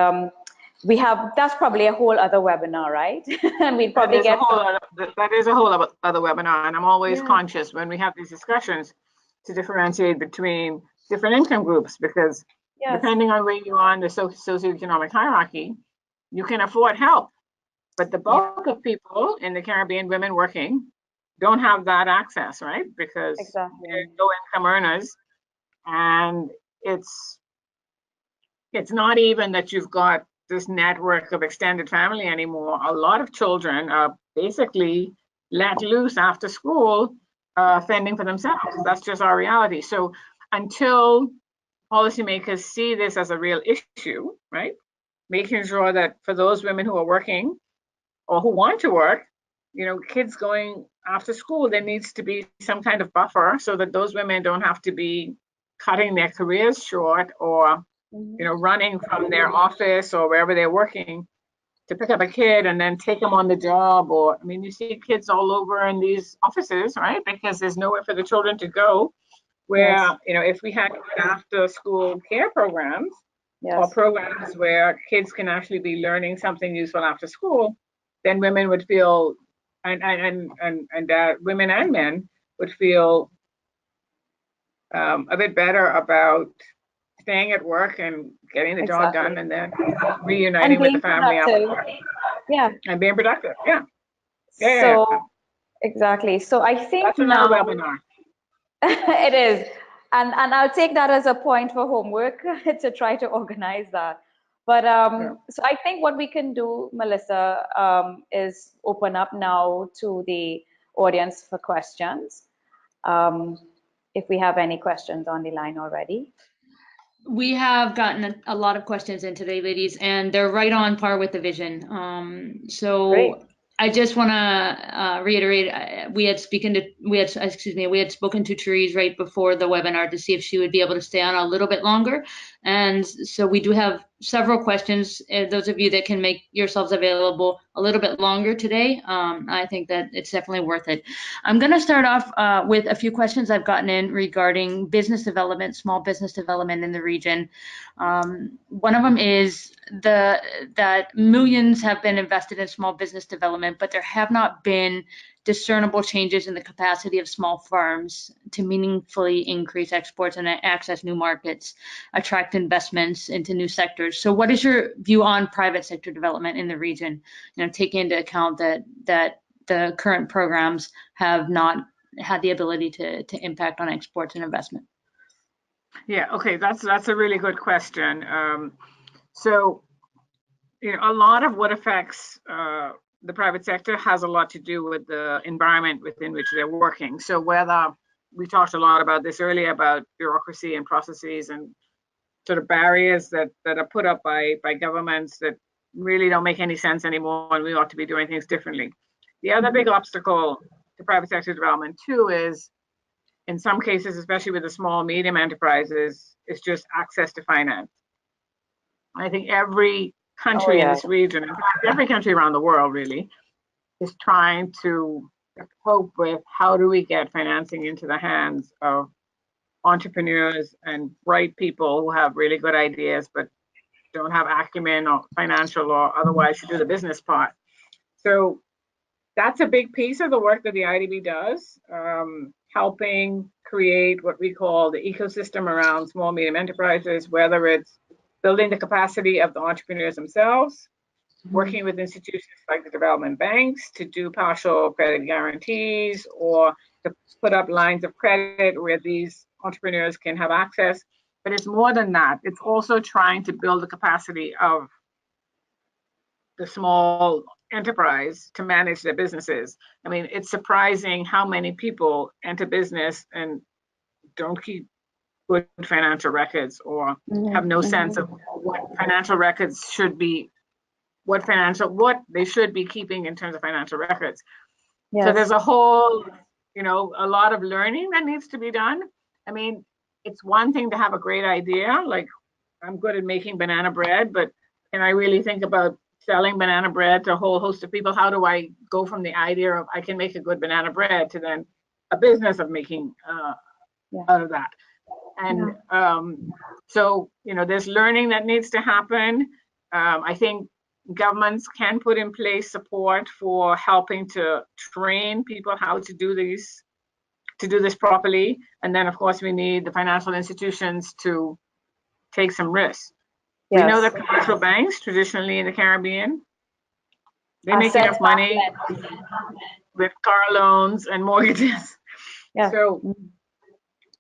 that's probably a whole other webinar, right? And we'd That probably is a get whole some. other, that is a whole other webinar, and I'm always Yeah. conscious when we have these discussions to differentiate between different income groups, because Yes. depending on where you are in the socioeconomic hierarchy, you can afford help. But the Yeah. bulk of people in the Caribbean, women working, don't have that access, right? Because they're Exactly. low income earners, and it's not even that you've got this network of extended family anymore. A lot of children are basically let loose after school, fending for themselves. That's just our reality. So until policymakers see this as a real issue, right? Making sure that for those women who are working or who want to work, kids going after school, there needs to be some kind of buffer so that those women don't have to be cutting their careers short, or running from their office or wherever they're working to pick up a kid and then take them on the job. Or, I mean, you see kids all over in these offices, right? Because there's nowhere for the children to go. Where, Yes. if we had after school care programs, or Yes. programs where kids can actually be learning something useful after school, then women would feel, and women and men would feel a bit better about staying at work and getting the job done, Exactly. and then And reuniting with the being family productive. afterwards Yeah. and being productive. Yeah, yeah, yeah, yeah. So exactly. So I think That's another now webinar. it is. And I'll take that as a point for homework to try to organize that. But Yeah. so I think what we can do, Melissa, is open up now to the audience for questions. Um, if we have any questions on the line already. We have gotten a lot of questions in today, ladies, and they're right on par with the vision. Great. So I just want to reiterate, we had spoken to Therese right before the webinar to see if she would be able to stay on a little bit longer. And so we do have several questions. Those of you that can make yourselves available a little bit longer today, I think that it's definitely worth it. I'm going to start off with a few questions I've gotten in regarding business development, small business development in the region. One of them is that millions have been invested in small business development, but there have not been discernible changes in the capacity of small firms to meaningfully increase exports and access new markets, attract investments into new sectors. So what is your view on private sector development in the region? Taking into account that the current programs have not had the ability to impact on exports and investment. Yeah, okay, that's a really good question. So, a lot of what affects the private sector has a lot to do with the environment within which they're working. So whether we talked a lot about this earlier, about bureaucracy and processes and sort of barriers that are put up by governments that really don't make any sense anymore, and we ought to be doing things differently. The other big obstacle to private sector development too is, in some cases, especially with the small, medium enterprises, is just access to finance. I think every Oh, country in yeah. this region, in fact, every country around the world really, is trying to cope with how do we get financing into the hands of entrepreneurs and bright people who have really good ideas but don't have acumen or financial or otherwise to do the business part. So that's a big piece of the work that the IDB does, helping create what we call the ecosystem around small, medium enterprises, whether it's building the capacity of the entrepreneurs themselves, working with institutions like the development banks to do partial credit guarantees, or to put up lines of credit where these entrepreneurs can have access, But it's more than that. It's also trying to build the capacity of the small enterprise to manage their businesses. I mean, it's surprising how many people enter business and don't keep good financial records or have no sense of what financial records should be, what they should be keeping in terms of financial records. Yes. So there's a whole, a lot of learning that needs to be done. I mean, it's one thing to have a great idea, like I'm good at making banana bread, but can I really think about selling banana bread to a whole host of people? How do I go from the idea of I can make a good banana bread to then a business of making out of that? And so, there's learning that needs to happen. I think governments can put in place support for helping to train people how to do this properly. And then, of course, we need the financial institutions to take some risks. Yes. We know that commercial banks traditionally in the Caribbean, they make enough money with car loans and mortgages. Yeah. So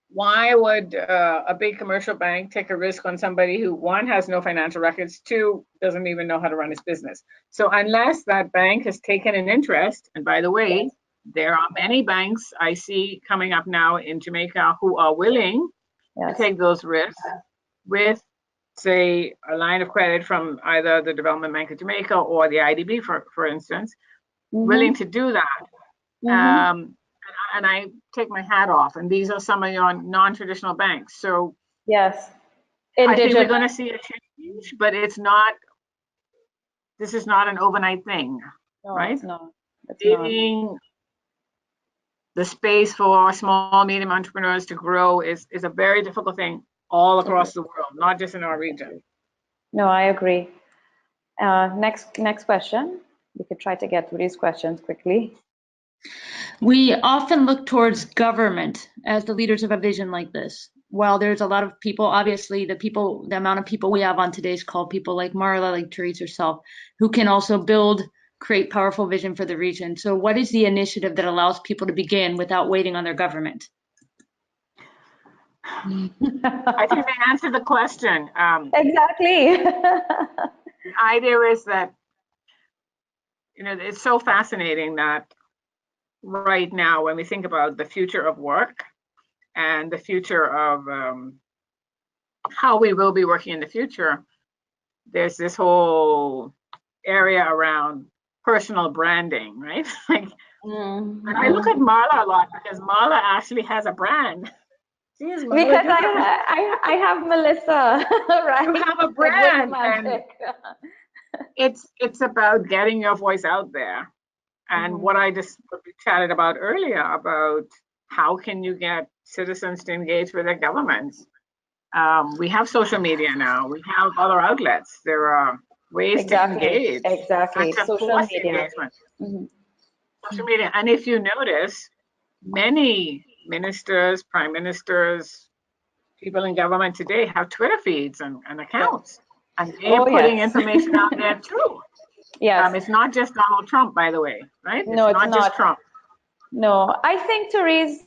why would a big commercial bank take a risk on somebody who, one, has no financial records, two, doesn't even know how to run his business? So unless that bank has taken an interest, and by the way, there are many banks I see coming up now in Jamaica who are willing to take those risks with, say, a line of credit from either the Development Bank of Jamaica or the IDB, for instance, willing to do that. And I take my hat off. And these are some of your non-traditional banks. So yes, I think we're going to see a change, but this is not an overnight thing, right? It's not. Giving the space for small, medium entrepreneurs to grow is a very difficult thing all across the world, not just in our region. No, I agree. Next question. We could try to get through these questions quickly. We often look towards government as the leaders of a vision like this. While there's a lot of people, obviously the amount of people we have on today's call, people like Marla, like Therese herself, who can also create powerful vision for the region. So what is the initiative that allows people to begin without waiting on their government? I think they answered the question. Exactly. The idea is that, it's so fascinating that right now, when we think about the future of work and the future of how we will be working in the future, there's this whole area around personal branding, right? Like, and I look at Marla a lot because Marla actually has a brand. Because I have Melissa, right? You have a brand, and it's about getting your voice out there. And what I just chatted about earlier about how can you get citizens to engage with their governments? We have social media now. We have other outlets. There are ways to engage. Exactly. And to Social media. Engagement. Social media. And if you notice, many ministers, prime ministers, people in government today have Twitter feeds and accounts. And they're putting information out there too. Yes. It's not just Donald Trump, by the way, right? No, it's not just Trump. No, I think, Therese,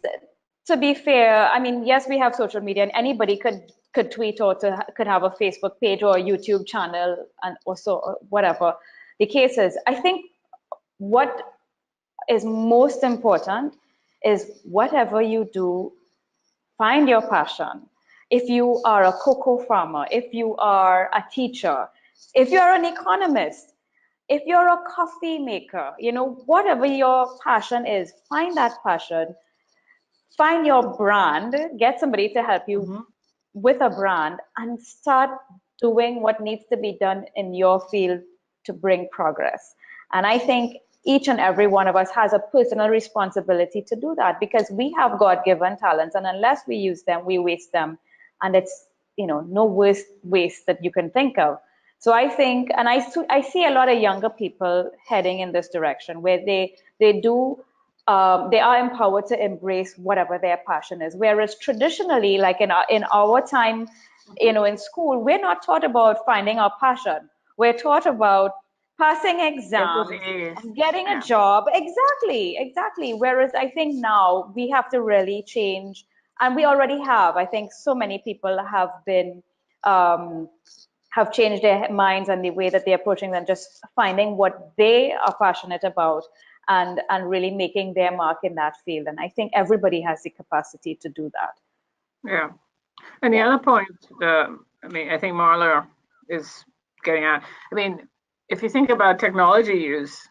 to be fair, I mean, yes, we have social media, and anybody could tweet or could have a Facebook page or a YouTube channel, and also whatever the case is. I think what is most important is whatever you do, find your passion. If you are a cocoa farmer, if you are a teacher, if you're an economist, if you're a coffee maker, whatever your passion is, find that passion, find your brand, get somebody to help you with a brand, and start doing what needs to be done in your field to bring progress. And I think each and every one of us has a personal responsibility to do that, because we have God-given talents, and unless we use them, we waste them. And it's, no worse waste that you can think of. So I think, and I see a lot of younger people heading in this direction where they are empowered to embrace whatever their passion is. Whereas traditionally, like in our time, in school, we're not taught about finding our passion. We're taught about passing exams, getting a job. Exactly. Whereas I think now we have to really change And we already have. I think so many people have been um, have changed their minds and the way that they're approaching them, just finding what they are passionate about and really making their mark in that field. And I think everybody has the capacity to do that. Yeah. And the Yeah. other point, I mean, I think Marla is getting at. I mean, if you think about technology use,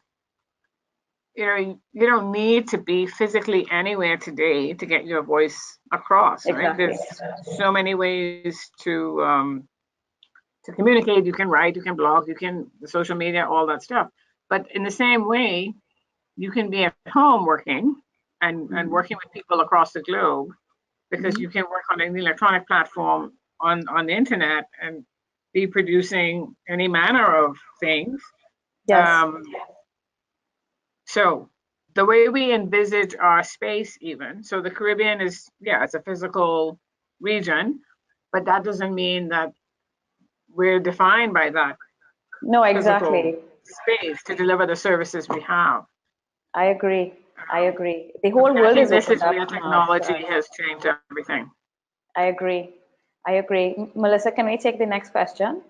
you don't need to be physically anywhere today to get your voice across, right? Exactly. There's so many ways to communicate. You can write, you can blog, you can social media, all that stuff. But in the same way, you can be at home working and working with people across the globe because you can work on an electronic platform on the internet and be producing any manner of things. Yes. So the way we envisage our space, even so, the Caribbean is, yeah, it's a physical region, but that doesn't mean that we're defined by that No, physical exactly. space to deliver the services we have. I agree. I Um, agree. The so whole we world actually is opened envisage up where now for technology us. has changed everything. I agree. I agree. Melissa, can we take the next question?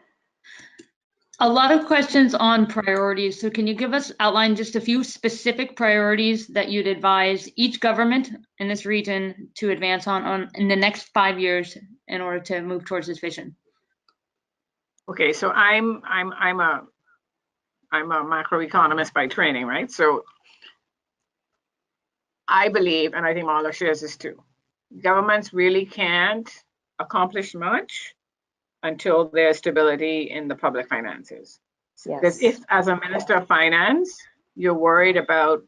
A lot of questions on priorities. So can you give us outline just a few specific priorities that you'd advise each government in this region to advance on in the next 5 years in order to move towards this vision? Okay, so I'm a macroeconomist by training, right? So I believe, and I think Marla shares this too, governments really can't accomplish much until there's stability in the public finances. Because Yes. if, as a minister of finance, you're worried about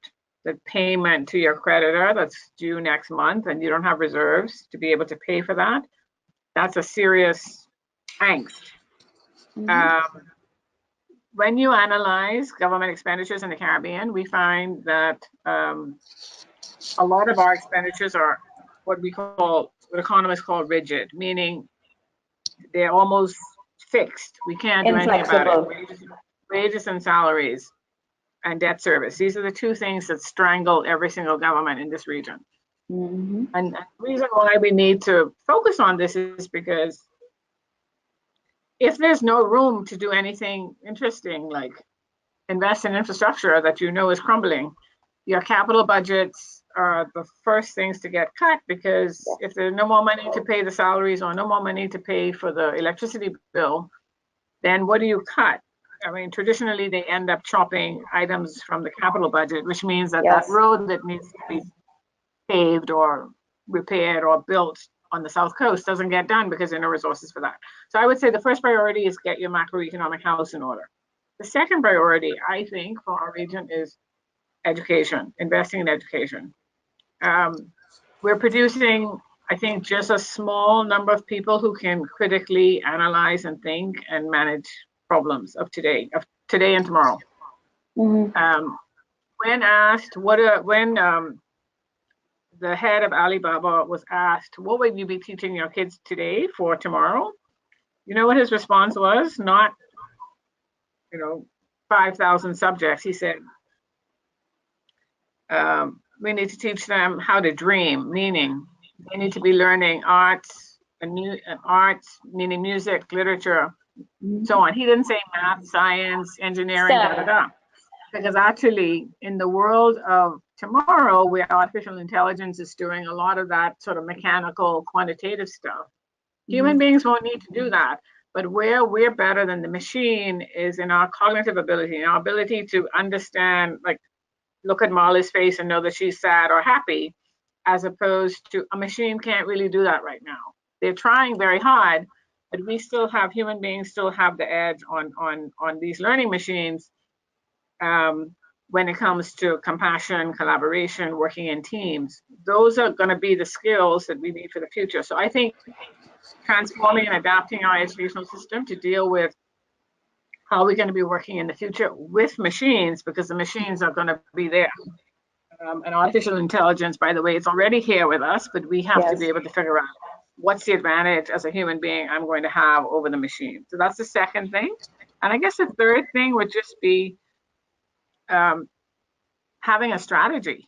the payment to your creditor that's due next month and you don't have reserves to be able to pay for that, that's a serious angst. When you analyze government expenditures in the Caribbean, we find that a lot of our expenditures are what economists call rigid, meaning they're almost fixed. We can't do anything about it. Inflexible. Wages and salaries and debt service. These are the two things that strangle every single government in this region. And the reason why we need to focus on this is because if there's no room to do anything interesting, like invest in infrastructure that you know is crumbling, your capital budgets are the first things to get cut, because if there's no more money to pay the salaries or no more money to pay for the electricity bill, then what do you cut? I mean, traditionally, they end up chopping items from the capital budget, which means that that Yes. road that needs to be paved or repaired or built on the South Coast doesn't get done because there are no resources for that. So I would say the first priority is get your macroeconomic house in order. The second priority, I think, for our region is education, investing in education. We're producing, I think, just a small number of people who can critically analyze and think and manage problems of today and tomorrow. When asked when the head of Alibaba was asked, what would you be teaching your kids today for tomorrow? You know what his response was? Not, 5,000 subjects. He said, we need to teach them how to dream, meaning they need to be learning arts, meaning music, literature, so on. He didn't say math, science, engineering, da da da. Because actually, in the world of tomorrow, where artificial intelligence is doing a lot of that sort of mechanical, quantitative stuff, human beings won't need to do that. But where we're better than the machine is in our cognitive ability, in our ability to understand, like, look at Molly's face and know that she's sad or happy, as opposed to a machine can't really do that right now. They're trying very hard, but we still have, human beings still have the edge on these learning machines when it comes to compassion, collaboration, working in teams. Those are going to be the skills that we need for the future. So I think transforming and adapting our educational system to deal with how we're going to be working in the future with machines, because the machines are going to be there. And artificial intelligence, by the way, it's already here with us, but we have to be able to figure out what's the advantage as a human being I'm going to have over the machine. So that's the second thing. And I guess the third thing would just be having a strategy,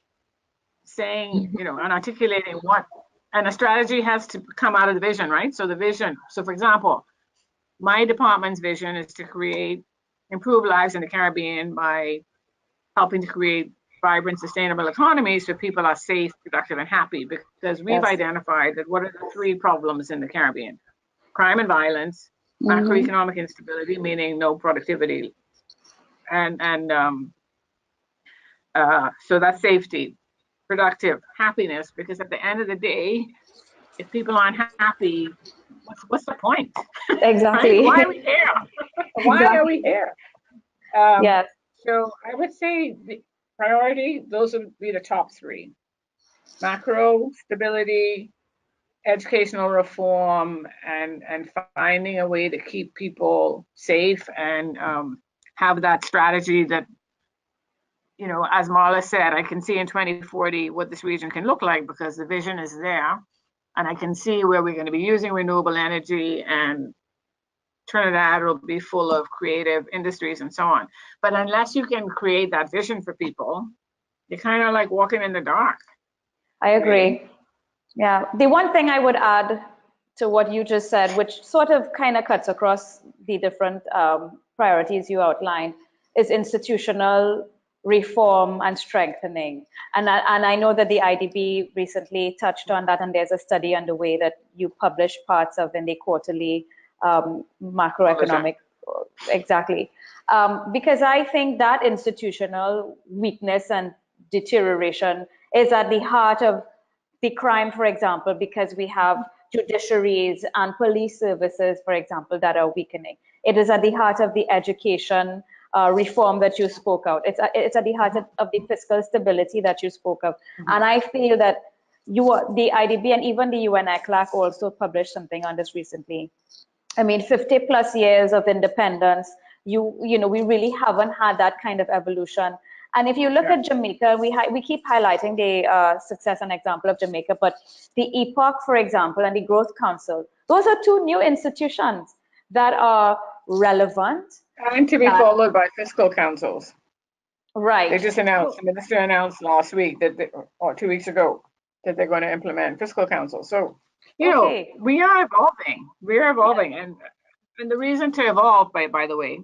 saying, and articulating what And a strategy has to come out of the vision, right? So the vision. So for example, my department's vision is to create improved lives in the Caribbean by helping to create vibrant, sustainable economies so people are safe, productive, and happy. Because we've Yes. identified that what are the three problems in the Caribbean? Crime and violence, Mhm. macroeconomic instability, meaning no productivity, and so that's safety, productive, happiness. Because at the end of the day, if people aren't happy, what's the point, right? Exactly. Why are we here? Why are we Exactly. here? Um, Yes. so I would say the priority, those would be the top three: macro stability, educational reform, and finding a way to keep people safe and have that strategy that, you know, as Marla said, I can see in 2040 what this region can look like because the vision is there, and I can see where we're going to be using renewable energy, and Trinidad will be full of creative industries and so on. But unless you can create that vision for people, you're kind of like walking in the dark. I Really. agree. Yeah. The one thing I would add to what you just said, which sort of kind of cuts across the different priorities you outlined, is institutional reform and strengthening. And I know that the IDB recently touched on that, and there's a study underway that you published parts of in the quarterly macroeconomic. Exactly. Because I think that institutional weakness and deterioration is at the heart of the crime, for example, because we have judiciaries and police services, for example, that are weakening. It is at the heart of the education reform that you spoke out. It's at the heart of the fiscal stability that you spoke of. And I feel that the IDB and even the UN-ECLAC also published something on this recently. I mean, 50 plus years of independence, you know, we really haven't had that kind of evolution. And if you look at Jamaica, we keep highlighting the success and example of Jamaica, but the EPOC, for example, and the Growth Council, those are two new institutions that are relevant. And to be followed by fiscal councils. Right. They just announced, the minister announced last week that, or 2 weeks ago, that they're going to implement fiscal council. So, you know, we are evolving. We are evolving. And the reason to evolve, by the way,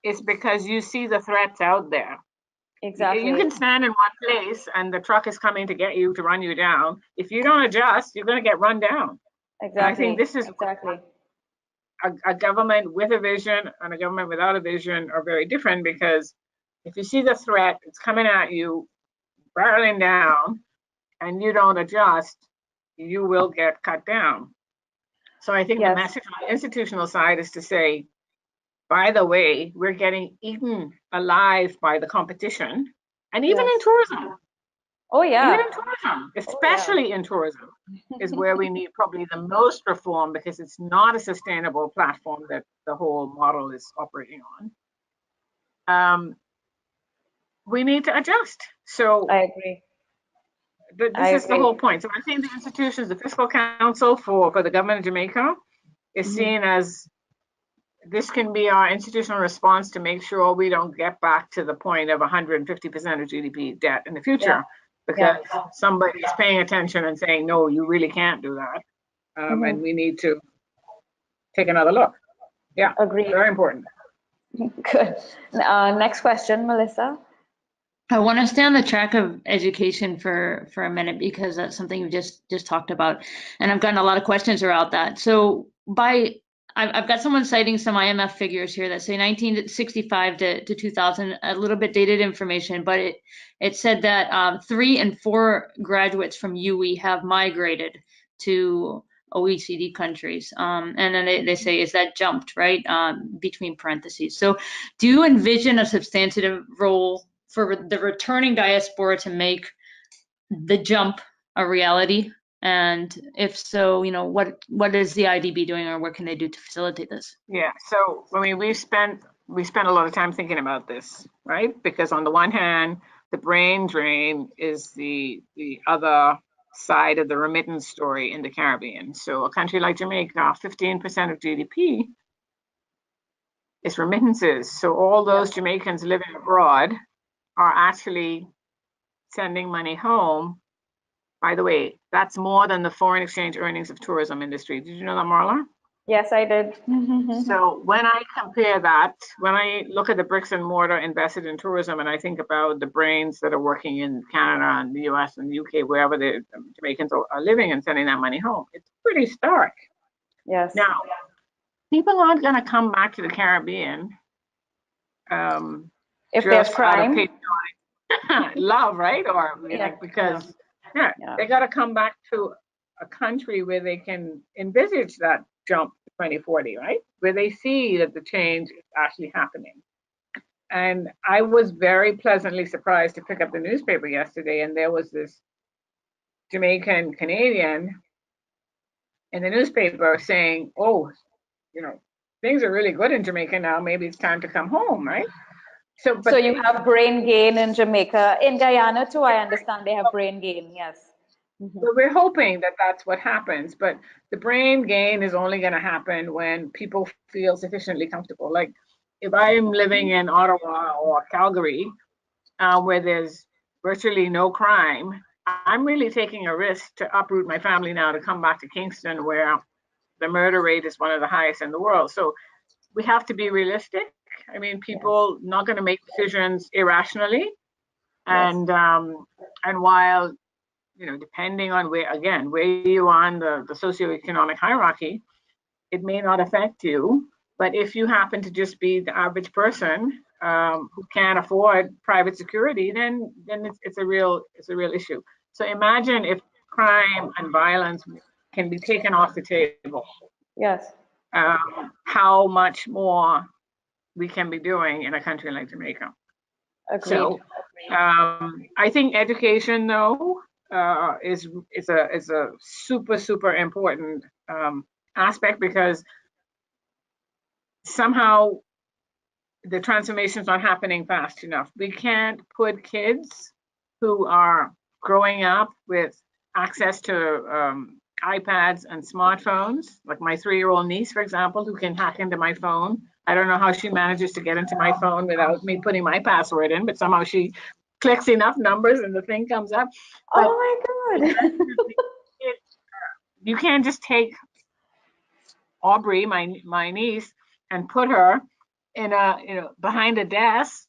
is because you see the threats out there. Exactly. You can stand in one place and the truck is coming to get you, to run you down. If you don't adjust, you're going to get run down. Exactly. And I think this is exactly. A government with a vision and a government without a vision are very different, because if you see the threat, it's coming at you, barreling down, and you don't adjust, you will get cut down. So I think the message on the institutional side is to say, by the way, we're getting eaten alive by the competition, and even in tourism. Oh, yeah. Even in tourism, especially in tourism, is where we need probably the most reform, because it's not a sustainable platform that the whole model is operating on. We need to adjust. So I agree. this is the whole point. So I think the institutions, the fiscal council for the government of Jamaica is seen as, this can be our institutional response to make sure we don't get back to the point of 150% of GDP debt in the future, because somebody is paying attention and saying, no, you really can't do that. And we need to take another look. Yeah, agreed. Very important. Good. Next question, Melissa. I want to stay on the track of education for a minute, because that's something you just talked about, and I've gotten a lot of questions around that. So I've got someone citing some IMF figures here that say 1965 to 2000, a little bit dated information, but it said that 3 and 4 graduates from UE have migrated to OECD countries. And then they say, is that jumped, right? Between parentheses. So do you envision a substantive role for the returning diaspora to make the jump a reality? And if so, you know, what is the IDB doing, or what can they do to facilitate this? Yeah, so I mean, we spent a lot of time thinking about this, right? Because on the one hand, the brain drain is the other side of the remittance story in the Caribbean. So a country like Jamaica, 15% of GDP is remittances. So all those Jamaicans living abroad are actually sending money home By the way, that's more than the foreign exchange earnings of tourism industry. Did you know that, Marla? Yes, I did. So when I compare that, when I look at the bricks and mortar invested in tourism, and I think about the brains that are working in Canada and the US and the UK, wherever the Jamaicans are living and sending that money home, it's pretty stark. Yes. Now, people aren't going to come back to the Caribbean if there's just out of crime. love, right? Or Yeah. because Yeah. they got to come back to a country where they can envisage that jump to 2040, right? Where they see that the change is actually happening. And I was very pleasantly surprised to pick up the newspaper yesterday, and there was this Jamaican Canadian in the newspaper saying, "Oh, things are really good in Jamaica now. Maybe it's time to come home," right? So you have brain gain in Jamaica. In Guyana too, I understand they have brain gain. Yes. Well, we're hoping that that's what happens, but the brain gain is only going to happen when people feel sufficiently comfortable. Like if I'm living in Ottawa or Calgary, where there's virtually no crime, I'm really taking a risk to uproot my family now to come back to Kingston, where the murder rate is one of the highest in the world. So we have to be realistic. I mean, people not going to make decisions irrationally, and while depending on where you are on the socioeconomic hierarchy, it may not affect you. But if you happen to just be the average person who can't afford private security, then it's a real issue. So imagine if crime and violence can be taken off the table. Yes. How much more we can be doing in a country like Jamaica. Agreed. So I think education, though, is a super important aspect, because somehow the transformation's not happening fast enough. We can't put kids who are growing up with access to iPads and smartphones, like my 3-year-old niece, for example, who can hack into my phone. I don't know how she manages to get into my phone without me putting my password in, but somehow she clicks enough numbers and the thing comes up. But oh my God. you can't just take Aubrey, my niece, and put her in behind a desk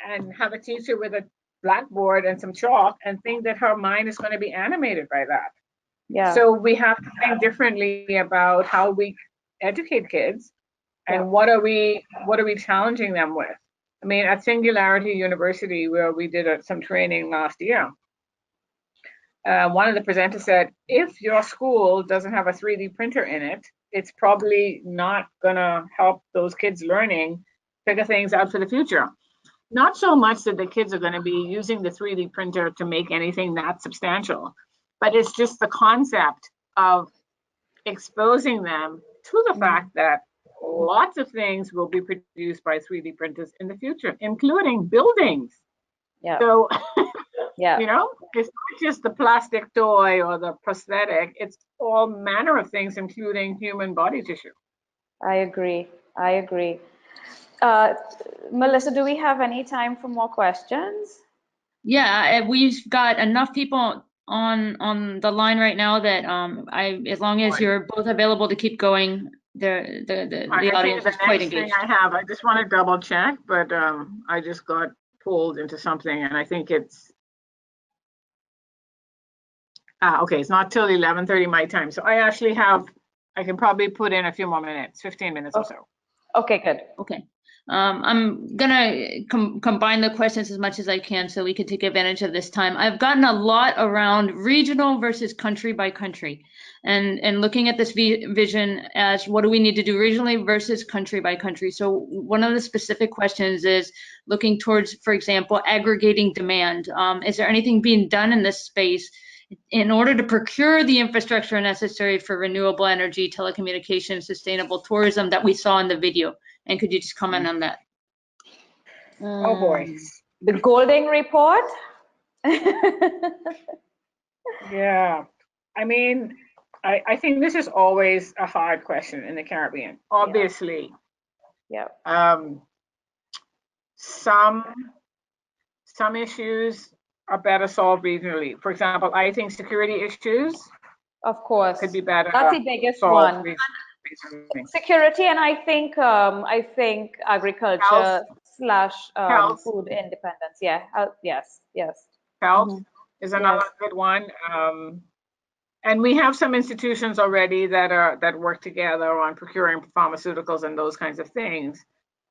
and have a teacher with a blackboard and some chalk and think that her mind is going to be animated by that. Yeah. So we have to think differently about how we educate kids, and what are we challenging them with. I mean, at Singularity University, where we did some training last year, one of the presenters said, if your school doesn't have a 3D printer in it, it's probably not going to help those kids learning, figure things out for the future. Not so much that the kids are going to be using the 3D printer to make anything that substantial, but it's just the concept of exposing them to the fact that lots of things will be produced by 3D printers in the future, including buildings. Yeah. So, yeah. It's not just the plastic toy or the prosthetic, it's all manner of things, including human body tissue. I agree. Melissa, do we have any time for more questions? Yeah, we've got enough people on the line right now that as long as you're both available to keep going, the audience is quite engaged. I just want to double check, but I just got pulled into something, and I think it's okay. It's not till 11:30 my time, so I can probably put in a few more minutes, 15 minutes or so. Okay, good. Okay. I'm gonna combine the questions as much as I can so we can take advantage of this time. I've gotten a lot around regional versus country by country, and looking at this vision as what do we need to do regionally versus country by country. So one of the specific questions is looking towards, for example, aggregating demand. Is there anything being done in this space in order to procure the infrastructure necessary for renewable energy, telecommunications, sustainable tourism that we saw in the video? And could you just comment on that? Oh boy. The Golding Report? Yeah. I mean, I think this is always a hard question in the Caribbean. Obviously. Yeah. Some issues are better solved regionally. For example, I think security issues Of course, could be better that's the biggest solved one. regionally. Security, and I think agriculture slash Health, food independence. Yeah, yes, yes. health Mhm. is Yes. another good one. And we have some institutions already that work together on procuring pharmaceuticals and those kinds of things.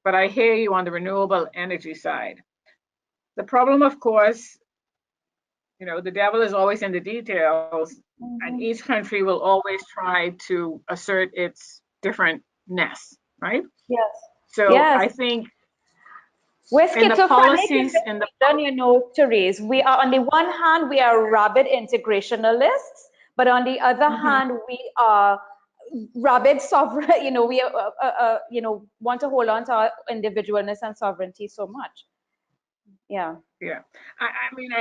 But I hear you on the renewable energy side. The problem, of course, the devil is always in the details, and Mhm. each country will always try to assert its differentness, right? Yes. So Yes. I think We're in the schizophrenic in policies, this region, Therese. We are, on the one hand, we are rabid integrationalists, but on the other Mhm. hand, we are rabid sovereign. We want to hold on to our individualness and sovereignty so much. Yeah. Yeah, I mean,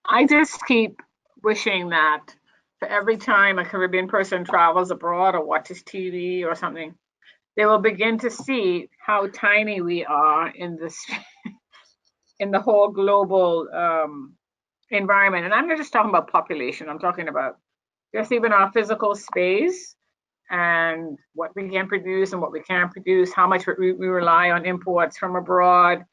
I just keep wishing that for every time a Caribbean person travels abroad or watches TV or something, they will begin to see how tiny we are in this in the whole global environment. And I'm not just talking about population. I'm talking about just even our physical space and what we can produce and what we can't produce, how much we rely on imports from abroad,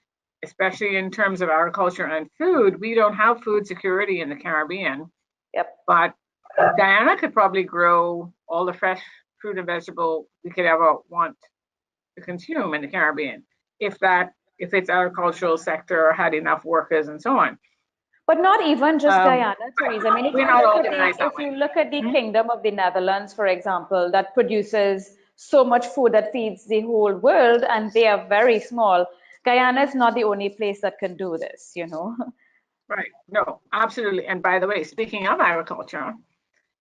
especially in terms of agriculture and food. We don't have food security in the Caribbean, Yep. but Guyana could probably grow all the fresh fruit and vegetable we could ever want to consume in the Caribbean if its agricultural sector had enough workers and so on. But not even just Um, Guyana, Therese. I mean, we're not organized that if way. you look at the Hmm? Kingdom of the Netherlands, for example, that produces so much food that feeds the whole world, and they are very small. Guyana is not the only place that can do this. Right. No, absolutely. And by the way, speaking of agriculture,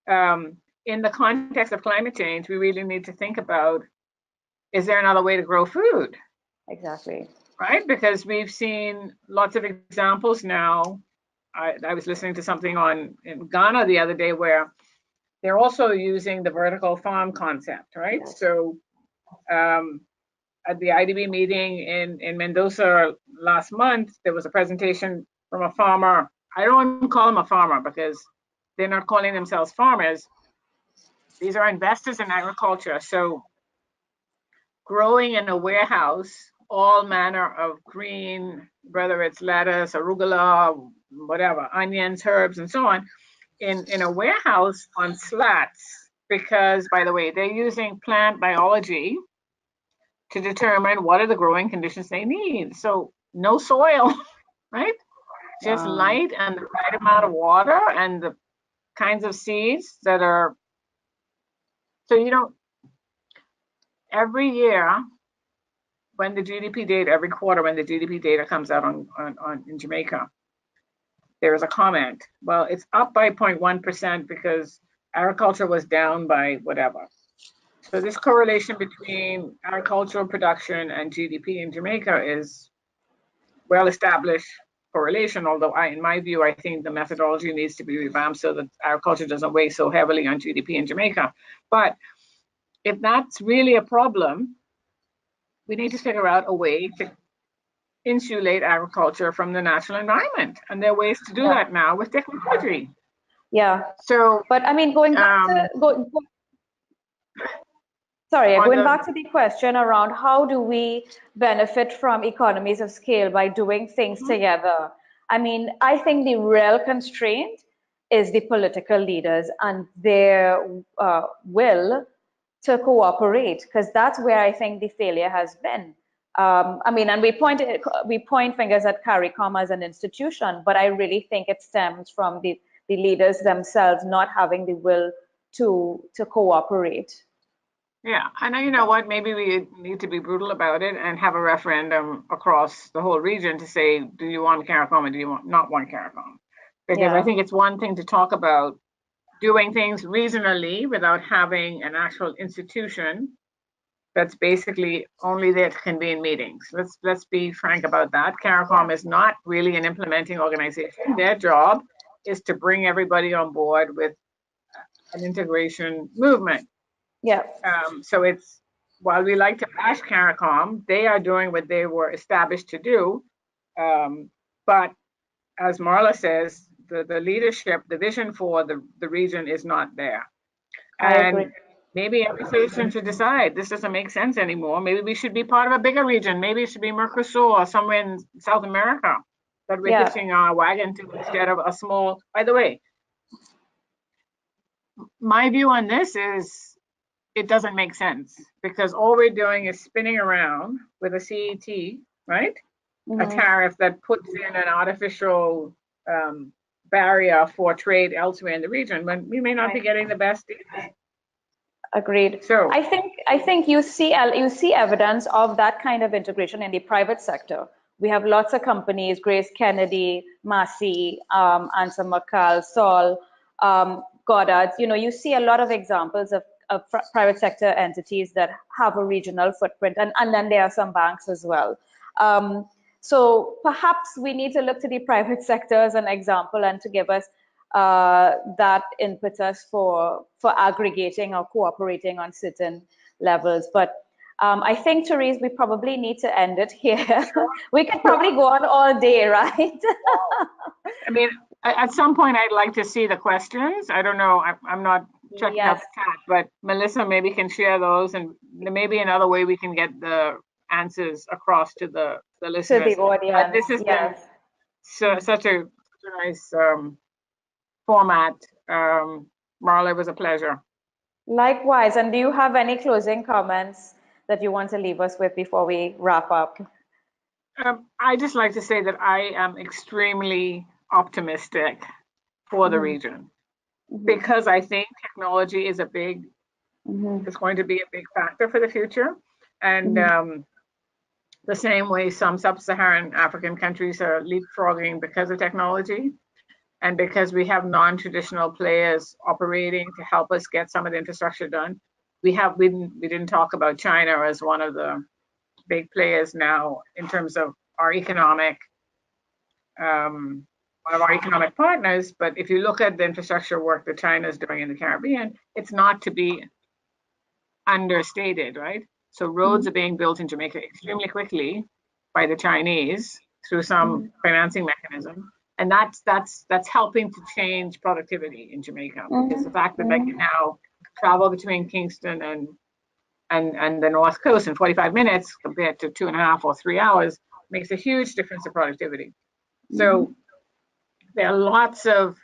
um, in the context of climate change, we really need to think about, is there another way to grow food? Exactly. Right? Because we've seen lots of examples now. I was listening to something in Ghana the other day where they're also using the vertical farm concept, right? Yes. So at the IDB meeting in Mendoza last month, there was a presentation from a farmer. I don't even call him a farmer because they're not calling themselves farmers. These are investors in agriculture. So growing in a warehouse all manner of green, whether it's lettuce, arugula, whatever, onions, herbs, and so on, in a warehouse on slats, because, by the way, they're using plant biology to determine what are the growing conditions they need. So no soil, right? Just Wow. light and the right amount of water and the kinds of seeds that are, so every year when the GDP data, every quarter when the GDP data comes out in Jamaica, there is a comment. Well, it's up by 0.1% because agriculture was down by whatever. So this correlation between agricultural production and GDP in Jamaica is well-established correlation, although in my view, I think the methodology needs to be revamped so that agriculture doesn't weigh so heavily on GDP in Jamaica. But if that's really a problem, we need to figure out a way to insulate agriculture from the natural environment. And there are ways to do Yeah. that now with technology. Yeah. So But I mean, going back to on going the back to the question around how do we benefit from economies of scale by doing things together? I mean, I think the real constraint is the political leaders and their will to cooperate, because that's where I think the failure has been. I mean, and we point fingers at CARICOM as an institution, but I really think it stems from the leaders themselves not having the will to cooperate. yeah, and you know what? Maybe we need to be brutal about it and have a referendum across the whole region to say, do you want CARICOM or do you not want CARICOM? Because I Yeah. think it's one thing to talk about doing things regionally without having an actual institution that's basically only there to convene meetings. Let's be frank about that. CARICOM is not really an implementing organization. Their job is to bring everybody on board with an integration movement. Yeah. So it's, while we like to bash CARICOM, they are doing what they were established to do. But as Marla says, the leadership, the vision for the region is not there. I agree. And maybe every citizen should decide this doesn't make sense anymore. Maybe we should be part of a bigger region. Maybe it should be Mercosur or somewhere in South America that we're Yeah. hitching our wagon to instead of a small. By the way, my view on this is it doesn't make sense because all we're doing is spinning around with a CET, right? A tariff that puts in an artificial barrier for trade elsewhere in the region when we may not be getting the best deals. Agreed. So I think you see evidence of that kind of integration in the private sector. We have lots of companies, Grace Kennedy, Massey, Ansa McCall, Sol, Goddard's. You know, you see a lot of examples of private sector entities that have a regional footprint, and then there are some banks as well. So perhaps we need to look to the private sector as an example and to give us that impetus for aggregating or cooperating on certain levels. But I think, Therese, we probably need to end it here. We could probably go on all day, right? I mean, at some point, I'd like to see the questions. I don't know. I'm not checking out the chat, but Melissa maybe can share those, and maybe another way we can get the answers across to the listeners. To the audience. This has been such a nice format. Marla, it was a pleasure. Likewise. And do you have any closing comments that you want to leave us with before we wrap up? I just like to say that I am extremely optimistic for the region because I think technology is it's going to be a big factor for the future. And the same way some sub-Saharan African countries are leapfrogging because of technology and because we have non-traditional players operating to help us get some of the infrastructure done. We didn't talk about China as one of the big players now in terms of our economic, one of our economic partners. But if you look at the infrastructure work that China is doing in the Caribbean, it's not to be understated, right? So roads are being built in Jamaica extremely quickly by the Chinese through some financing mechanism. And that's helping to change productivity in Jamaica. Because the fact that they can now travel between Kingston and the North Coast in 45 minutes compared to 2.5 or 3 hours makes a huge difference in productivity. So there are lots of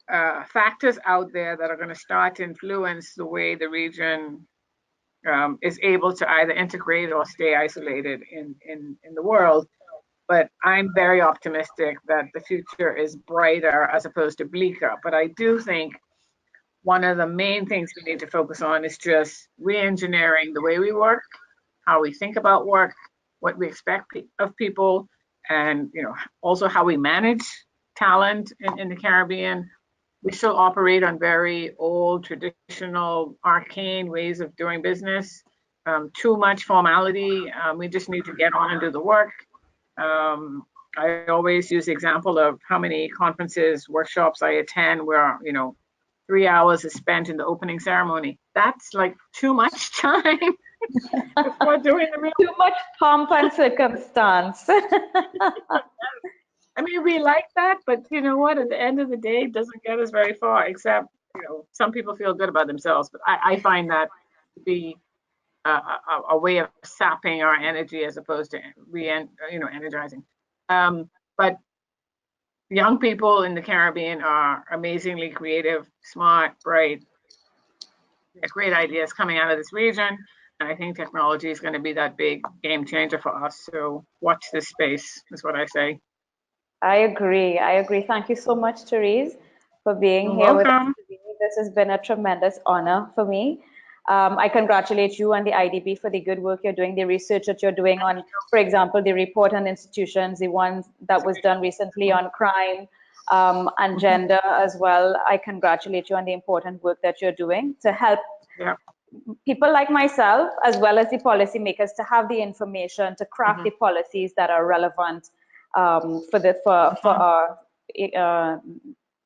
factors out there that are going to start to influence the way the region is able to either integrate or stay isolated in the world. But I'm very optimistic that the future is brighter as opposed to bleaker. But I do think one of the main things we need to focus on is just re-engineering the way we work, how we think about work, what we expect of people, and also how we manage talent in the Caribbean. We still operate on very old, traditional, arcane ways of doing business. Too much formality. We just need to get on and do the work. I always use the example of how many conferences, workshops I attend where 3 hours is spent in the opening ceremony. That's like too much time before doing the real. Too much pomp and circumstance. I mean, we like that, but you know what? At the end of the day, it doesn't get us very far, except, some people feel good about themselves. But I find that to be a way of sapping our energy as opposed to energizing. But young people in the Caribbean are amazingly creative, smart, bright, great ideas coming out of this region. And I think technology is going to be that big game changer for us. So watch this space, is what I say. I agree. Thank you so much, Therese, for being You're here with us welcome. today. This has been a tremendous honor for me. I congratulate you and the IDB for the good work you're doing, the research that you're doing on, for example, the report on institutions, the one that was done recently on crime and gender as well. I congratulate you on the important work that you're doing to help people like myself, as well as the policymakers, to have the information to craft the policies that are relevant for our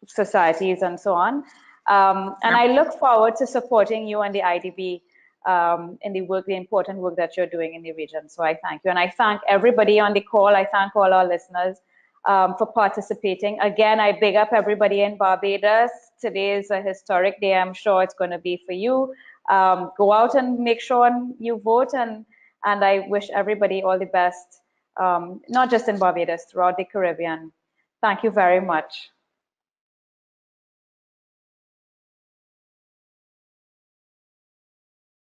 societies and so on. And I look forward to supporting you and the IDB in the work, the important work that you're doing in the region. So I thank you. And I thank everybody on the call. I thank all our listeners for participating. Again, I big up everybody in Barbados. Today is a historic day. I'm sure it's going to be for you. Go out and make sure you vote. And I wish everybody all the best, not just in Barbados, throughout the Caribbean. Thank you very much.